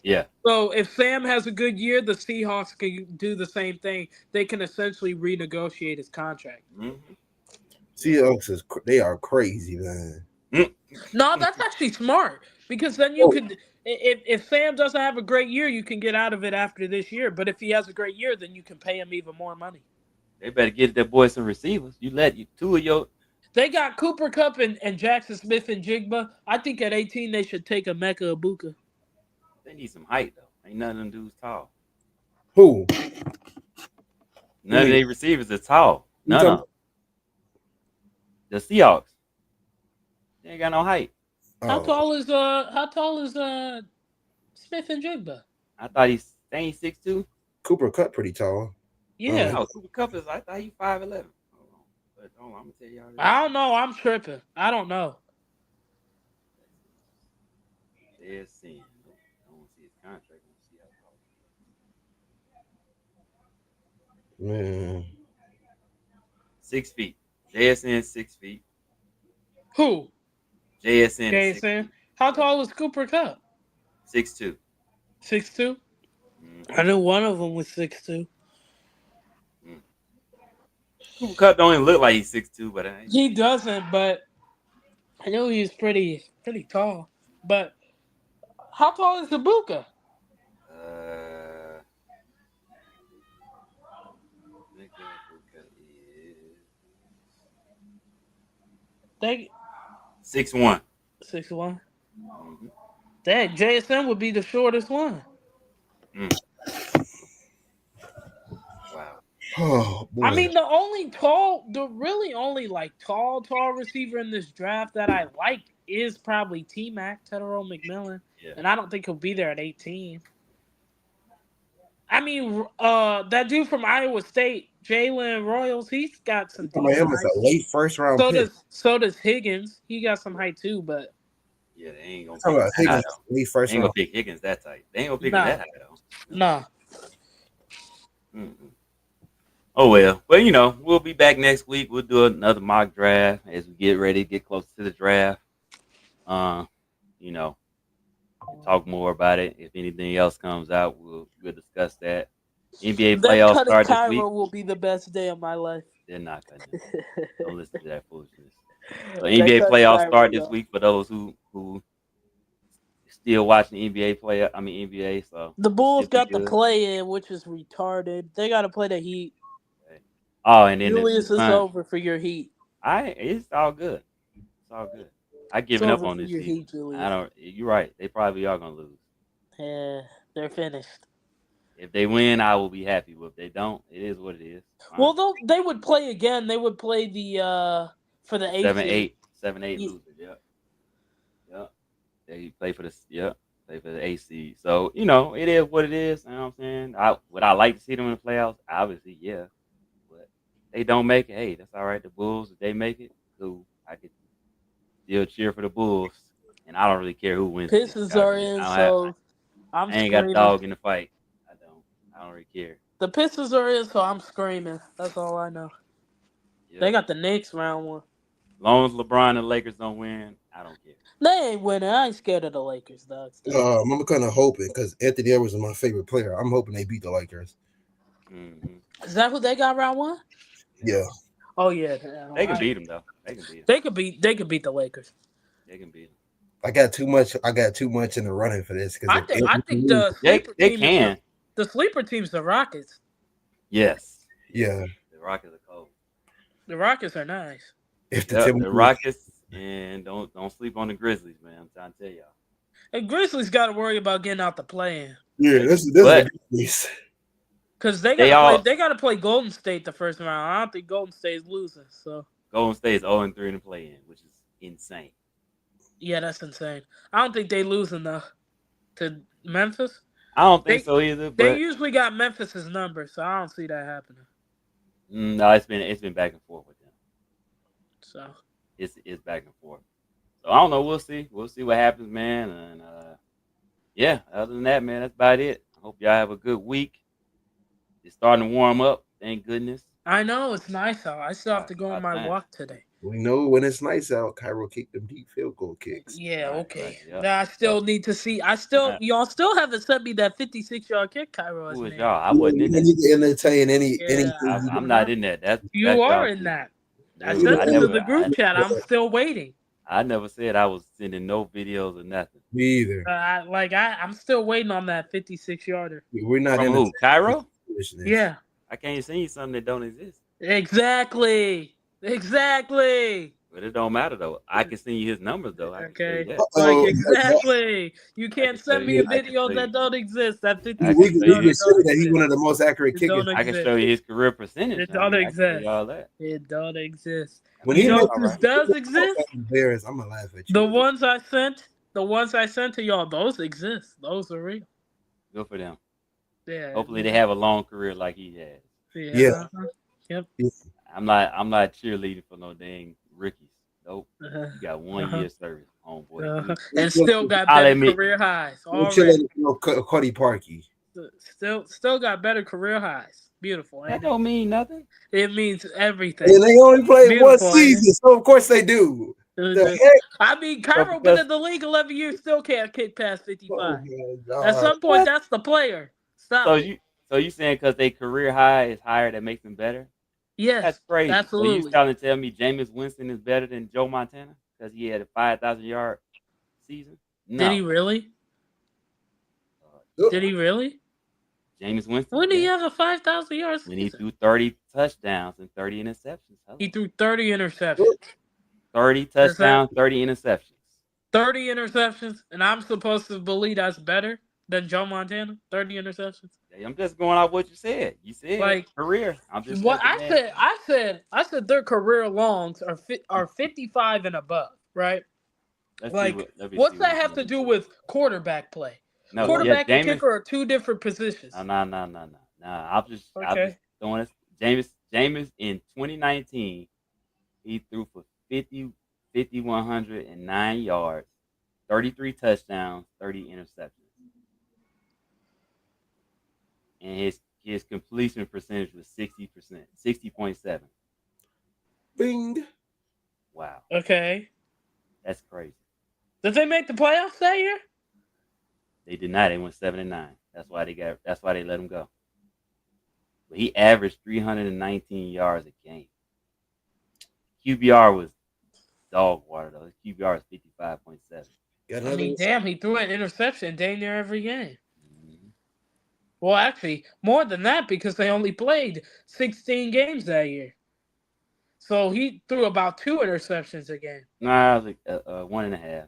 Yeah. So if Sam has a good year, the Seahawks can do the same thing. They can essentially renegotiate his contract. Mm-hmm. Seahawks they are crazy, man. No, that's actually smart because then you Oh, could, if Sam doesn't have a great year, you can get out of it after this year. But if he has a great year, then you can pay him even more money. They better get that boy some receivers. You let two of your. They got Cooper Kupp and Jackson Smith and Jigba. I think at 18 they should take a Mecca Ibuka. They need some height though. Ain't none of them dudes tall. who? None of mean? their receivers are tall. You None of talking- them. The Seahawks. They ain't got no height. How Oh, tall is Smith and Jigba? I thought they ain't 6'2". Cooper Cup pretty tall. Yeah. No, Cooper Kupp is. I thought he 5'11". Hold on, I'm gonna tell y'all. I don't know. I'm tripping. I don't know. There's sin. I don't see his contract. I don't see how tall. Man, 6 feet. JSN 6 feet. Who? JSN is 6 JSN. feet. How tall is Cooper Kupp? 6'2". 6'2". Mm-hmm. I knew one of them was 6'2". Cooper Kupp don't even look like he's 6'2", but He doesn't, but I knew he was pretty tall. But how tall is Ibuka? I think Cooper is They 6'1". 6'1". Mm-hmm. Dang, JSN would be the shortest one. Wow. oh boy. I mean, the really only like tall receiver in this draft that I like is probably T-Mac, Tedero McMillan. Yeah. And I don't think he'll be there at 18. I mean, that dude from Iowa State, Jalen Royals, he's got some I mean, him decent is height. a late first round pick. So does Higgins. He got some height too, but Yeah, they ain't gonna Talking pick about him that high, Higgins, though. late first They ain't gonna round. pick Higgins that tight. They ain't gonna pick him that high though. nah. Mm-mm. Oh well, but you know we'll be back next week. We'll do another mock draft as we get ready to get close to the draft. You know, we'll talk more about it. If anything else comes out, we'll discuss that. NBA Them playoffs cutting start this week. Cairo will be the best day of my life. They're not cutting it. Don't listen to that foolishness. So They NBA cut playoffs Cairo, start this though. week for those who still watching NBA play. I mean NBA. So The Bulls should be got the good. play in, which is retarded. They got to play the Heat. Oh, and then Julius the is Suns. over for your Heat. It's all good. It's all good. I It's given up over on for this your season. Heat, Julius. I don't. You're right. They probably are gonna lose. Yeah, they're finished. If they win, I will be happy. But if they don't, it is what it is. Fine. Well, they would play again. They would play the for the 8 7-8 Yeah. losers. Yep. They play for the 8 seed. So you know, it is what it is. You know what I'm saying? Would I like to see them in the playoffs? Obviously, yeah. But they don't make it. Hey, that's all right. The Bulls, if they make it, cool. I could still cheer for the Bulls, and I don't really care who wins. Pistons are in, so I'm I ain't got a screaming. dog in the fight. I don't really care. The Pistons are in, so I'm screaming. That's all I know. Yeah. They got the Knicks round one. As long as LeBron and the Lakers don't win, I don't care. They ain't winning. I ain't scared of the Lakers, dog. I'm kind of hoping because Anthony Edwards is my favorite player. I'm hoping they beat the Lakers. Mm-hmm. Is that who they got round one? Yeah. Oh yeah. They can beat them though. They can beat them. They could beat the Lakers. They can beat them. I got too much in the running for this because I think the sleeper They team can. The sleeper team's the Rockets. Yes. Yeah. The Rockets are cold. The Rockets are nice. If The Rockets, and don't sleep on the Grizzlies, man. I'm trying to tell y'all. And Grizzlies got to worry about getting out the play-in. Yeah, this But- is Because they got to play Golden State the first round. I don't think Golden State's losing. So Golden State's 0-3 in the play-in, which is insane. yeah, that's insane. I don't think they losing though to Memphis. I don't think so either. But They usually got Memphis's number, so I don't see that happening. no, it's been back and forth with them. So It's back and forth. So I don't know. We'll see. We'll see what happens, man. And yeah, other than that, man, that's about it. I hope y'all have a good week. It's starting to warm up. Thank goodness. I know it's nice out. I still have to go on my walk today. We know when it's nice out, Cairo kicked them deep field goal kicks. Yeah, Right, okay. right, yep. Now I still need to see. Y'all still haven't sent me that 56-yard kick Cairo has Who is made. y'all? I wasn't in You that. need to entertain anything. Yeah, I'm not in that. That's You are y'all in shit. that. I Dude, sent I it to never, the group chat. I'm still waiting. I never said I was sending no videos or nothing. Me either. I'm still waiting on that 56-yarder. We're not From in who? Cairo? Yeah, I can't send you something that don't exist. exactly. But it don't matter though. I can send you his numbers though. I can show you Okay. that. Like exactly. You I can't can show send me you. a video that don't exist. That I 56 can We show can you. say that he's one of the most accurate It kickers. don't I can exist. show you his career percentage. It I don't mean, I can show exist. you all that. It don't exist. When You he know makes what this does exist? embarrassed, I'm gonna laugh at you. The ones I sent to y'all, those exist. Those are real. Good for them. Yeah. Hopefully they have a long career like he has. Yeah. Yep. I'm not cheerleading for no dang rookies. Nope. Uh-huh. You got 1 year service, homeboy. Uh-huh. And still got I'll better admit- career highs. Don't Already. chill at no Cody Parkey. Still got better career highs. Beautiful. That Ain't it? don't mean nothing. It means everything. And they only played one Beautiful, ain't it? season, so of course they do. The heck? I mean, Cairo been in the league 11 years, still can't kick past 55. At some point, that's the player. Stop. So you saying because their career high is higher that makes them better? Yes, That's crazy. absolutely. So you trying to tell me Jameis Winston is better than Joe Montana because he had a 5,000-yard season? No. Did he really? Did he really? Jameis Winston. When did he have a 5,000 yards? When he threw 30 touchdowns and 30 interceptions. Hello. He threw 30 interceptions. 30 touchdowns, 30 interceptions. 30 interceptions, and I'm supposed to believe that's better than Joe Montana? 30 interceptions. I'm just going off what you said. You said Like, career. I'm just what I said their career longs are 55 and above, right? What's that have to do with quarterback play? No, Quarterback and kicker are two different positions. No. I'm just throwing this. Jameis in 2019, he threw for 5,109 yards, 33 touchdowns, 30 interceptions. And his completion percentage was 60%, 60.7. Bing. Wow. Okay. That's crazy. Did they make the playoffs that year? They did not. They went 7-9. That's why they let him go. But he averaged 319 yards a game. QBR was dog water though. His QBR is 55.7. I mean, damn, he threw an interception dang near every game. Well, actually, more than that because they only played 16 games that year. So he threw about 2 interceptions a game. Nah, it was like 1.5.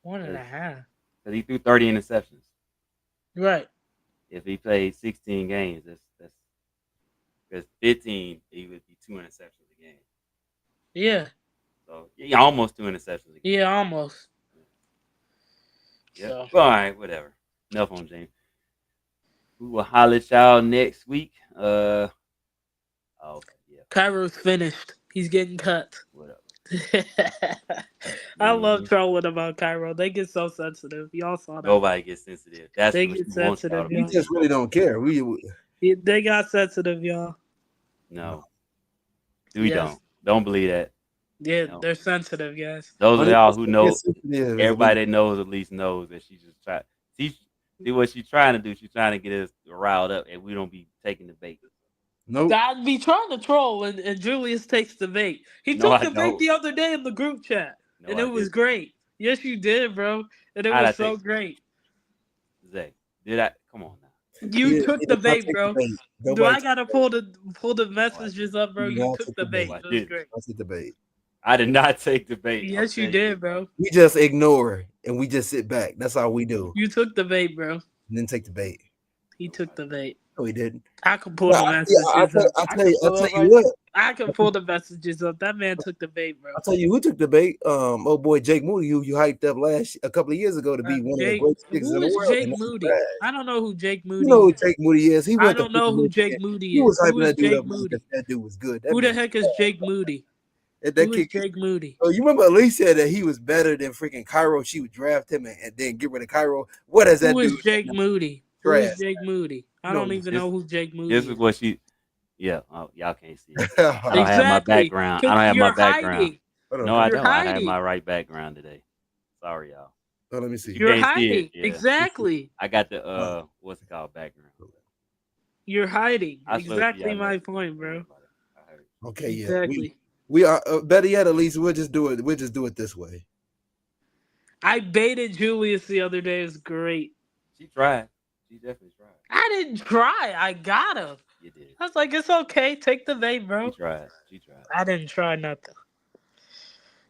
1.5. Because he threw 30 interceptions. Right. If he played 16 games, that's because 15, he would be 2 interceptions a game. Yeah. So yeah, almost 2 interceptions a game. Yeah, almost. Yeah. So. All right, whatever. Enough on James. We will holler at y'all next week. Yeah. Cairo's finished. He's getting cut. Whatever. I love trolling about Cairo. They get so sensitive. Y'all saw that. Nobody gets sensitive. They get sensitive. We just really don't care. They got sensitive, y'all. No. We don't believe that. Yeah, no. They're sensitive, guys. Those of y'all who know, everybody that knows at least knows that she's just trying. See what she's trying to do. She's trying to get us riled up, and we don't be taking the bait. Nope. I'd be trying to troll, and Julius takes the bait. He took the bait the other day in the group chat, and it was great. Yes, you did, bro. And it was so great. Zay, did I? Come on now. You took the bait, bro. Do I gotta pull the messages up, bro? You took the bait. It was great. I took the bait. I did not take the bait. Yes, you did, bro. We just ignore and we just sit back. That's all we do. You took the bait, bro. And then take the bait. He took the bait. No, he didn't. I can pull the messages up. I'll tell you what. I can pull the messages up. That man took the bait, bro. I'll tell you who took the bait. Oh boy, Jake Moody, who you hyped up a couple of years ago to be one of the greatest kickers in the world. Jake Moody? I don't know who Jake Moody is. You know who Jake Moody is. I don't know who Jake Moody is. He was hyping that dude up. That dude was good. Who the heck is Jake Moody? Who is Jake Moody? Oh, you remember Elise said that he was better than freaking Cairo. She would draft him and then get rid of Cairo. What is that? Who is Jake Moody? Who is Jake Moody? I don't even know who Jake Moody is. This is what she. Yeah, y'all can't see it. Hold I don't have my Exactly. background. I don't have my You're background. hiding. on, No, I You're don't. I have hiding. my right background today. Sorry, y'all. let me see. You You're can't see it. hiding. Yeah. Exactly. I got the what's it called, background. You're hiding. I show it to Exactly y'all my next week. point, Don't bro. worry about it. I heard. Okay, yeah. Exactly. We are better yet. At least we'll just do it. We'll just do it this way. I baited Julius the other day. It was great. She tried. She definitely tried. I didn't try. I got him. You did. I was like, it's okay. Take the bait, bro. She tried. She tried. I didn't try nothing.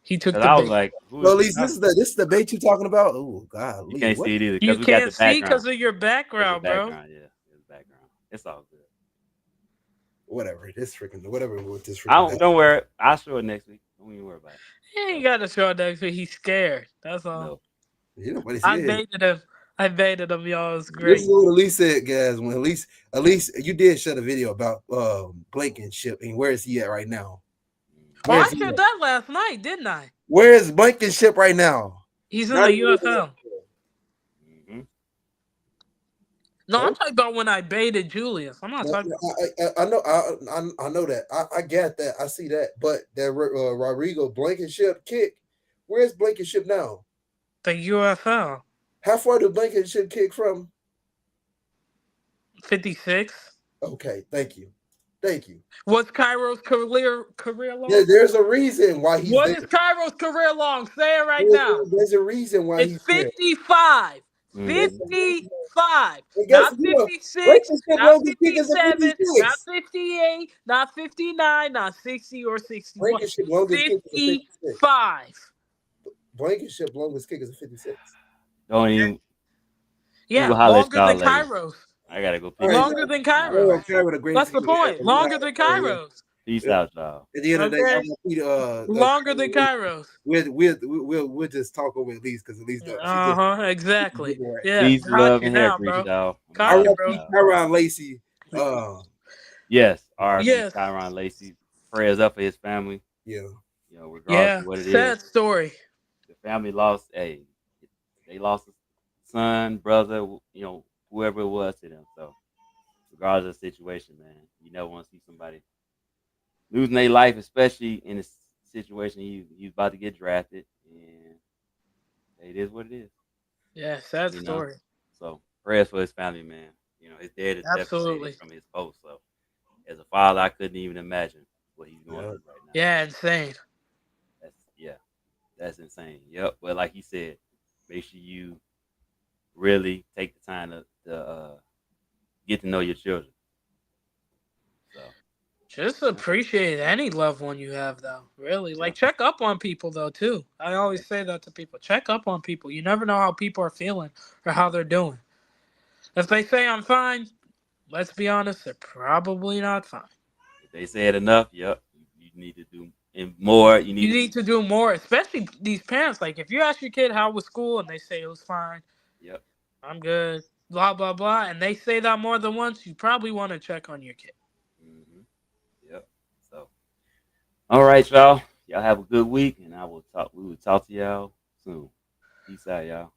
He took 'Cause the I was bait. like, who So is at this? least this is the bait you talking about. Oh God, You can't what? see it either You because we got can't the see background. because of your There's background, the bro. background, yeah. There's the background. It's all good. Whatever. This freaking whatever with this I freaking. don't worry. I'll show it next week. Don't even worry about it. He ain't got to show next week. He's scared. That's all. No. You know what he I said. baited him. Y'all. It was This great. is what Elise said, guys. When at least you did share a video about Blankenship and where is he at right now? Oh, Where I is he shared at? that last night, didn't I? Where is Blankenship right now? He's in Not the even in UFL. hmm No, I'm talking about when I baited Julius. I'm not talking about. I know that. I get that. I see that. But that Rodrigo Blankenship kick, where's Blankenship now? The UFL. How far did Blankenship kick from? 56. Okay, thank you. Thank you. What's Cairo's career long? There's a reason why he's What there. is Cairo's career long? Say it right now. There's a reason why It's he's there. 55. Mm. 55. And guess Not what? 56. Blankenship Not longest kick is a 57. 56. Not 58. Not 59. Not 60 or 61. Blankenship longest kick is a 56. 55. Blankenship longest kick is a 56. Don't even. Yeah, will holler at longer y'all than later. Kairos. I gotta go. All right, Longer than Oh, Kairos. okay, with a great That's the finger. point. Longer than Kairos. Peace Yeah. out, y'all. At the end of the day, Okay. I'm gonna feed, Longer than Kairos. we'll just talk over at least because at least Exactly. Yeah. Peace, Got love, you and hair now, grease, bro. y'all. Got you, bro. Tyron Lacey. Yes, R.I.P. Yes. Tyron Lacey. Prayers up for his family. Yeah. You know, regardless Yeah. of what it Sad is. story. The family lost they lost a son, brother, you know, whoever it was to them. So regardless of the situation, man, you never want to see somebody losing their life, especially in a situation he's about to get drafted, and it is what it is. Yeah. Sad You know? story. So prayers for his family, man. You know, his dad is Absolutely. devastated from his post. So as a father, I couldn't even imagine what he's going through right now. Yeah. Insane. That's insane. Yep. But like he said, make sure you really take the time to get to know your children. So Just appreciate any loved one you have, though. Really, like check up on people, though. Too. I always say that to people. Check up on people. You never know how people are feeling or how they're doing. If they say I'm fine, let's be honest, they're probably not fine. if they said enough, yep, you need to do more. You need to do more, especially these parents. Like if you ask your kid how was school and they say it was fine, Yep. I'm good, blah blah blah, and they say that more than once, you probably want to check on your kid. Mm-hmm. Yep. So, all right, y'all. Y'all have a good week, and we will talk to y'all soon. Peace out, y'all.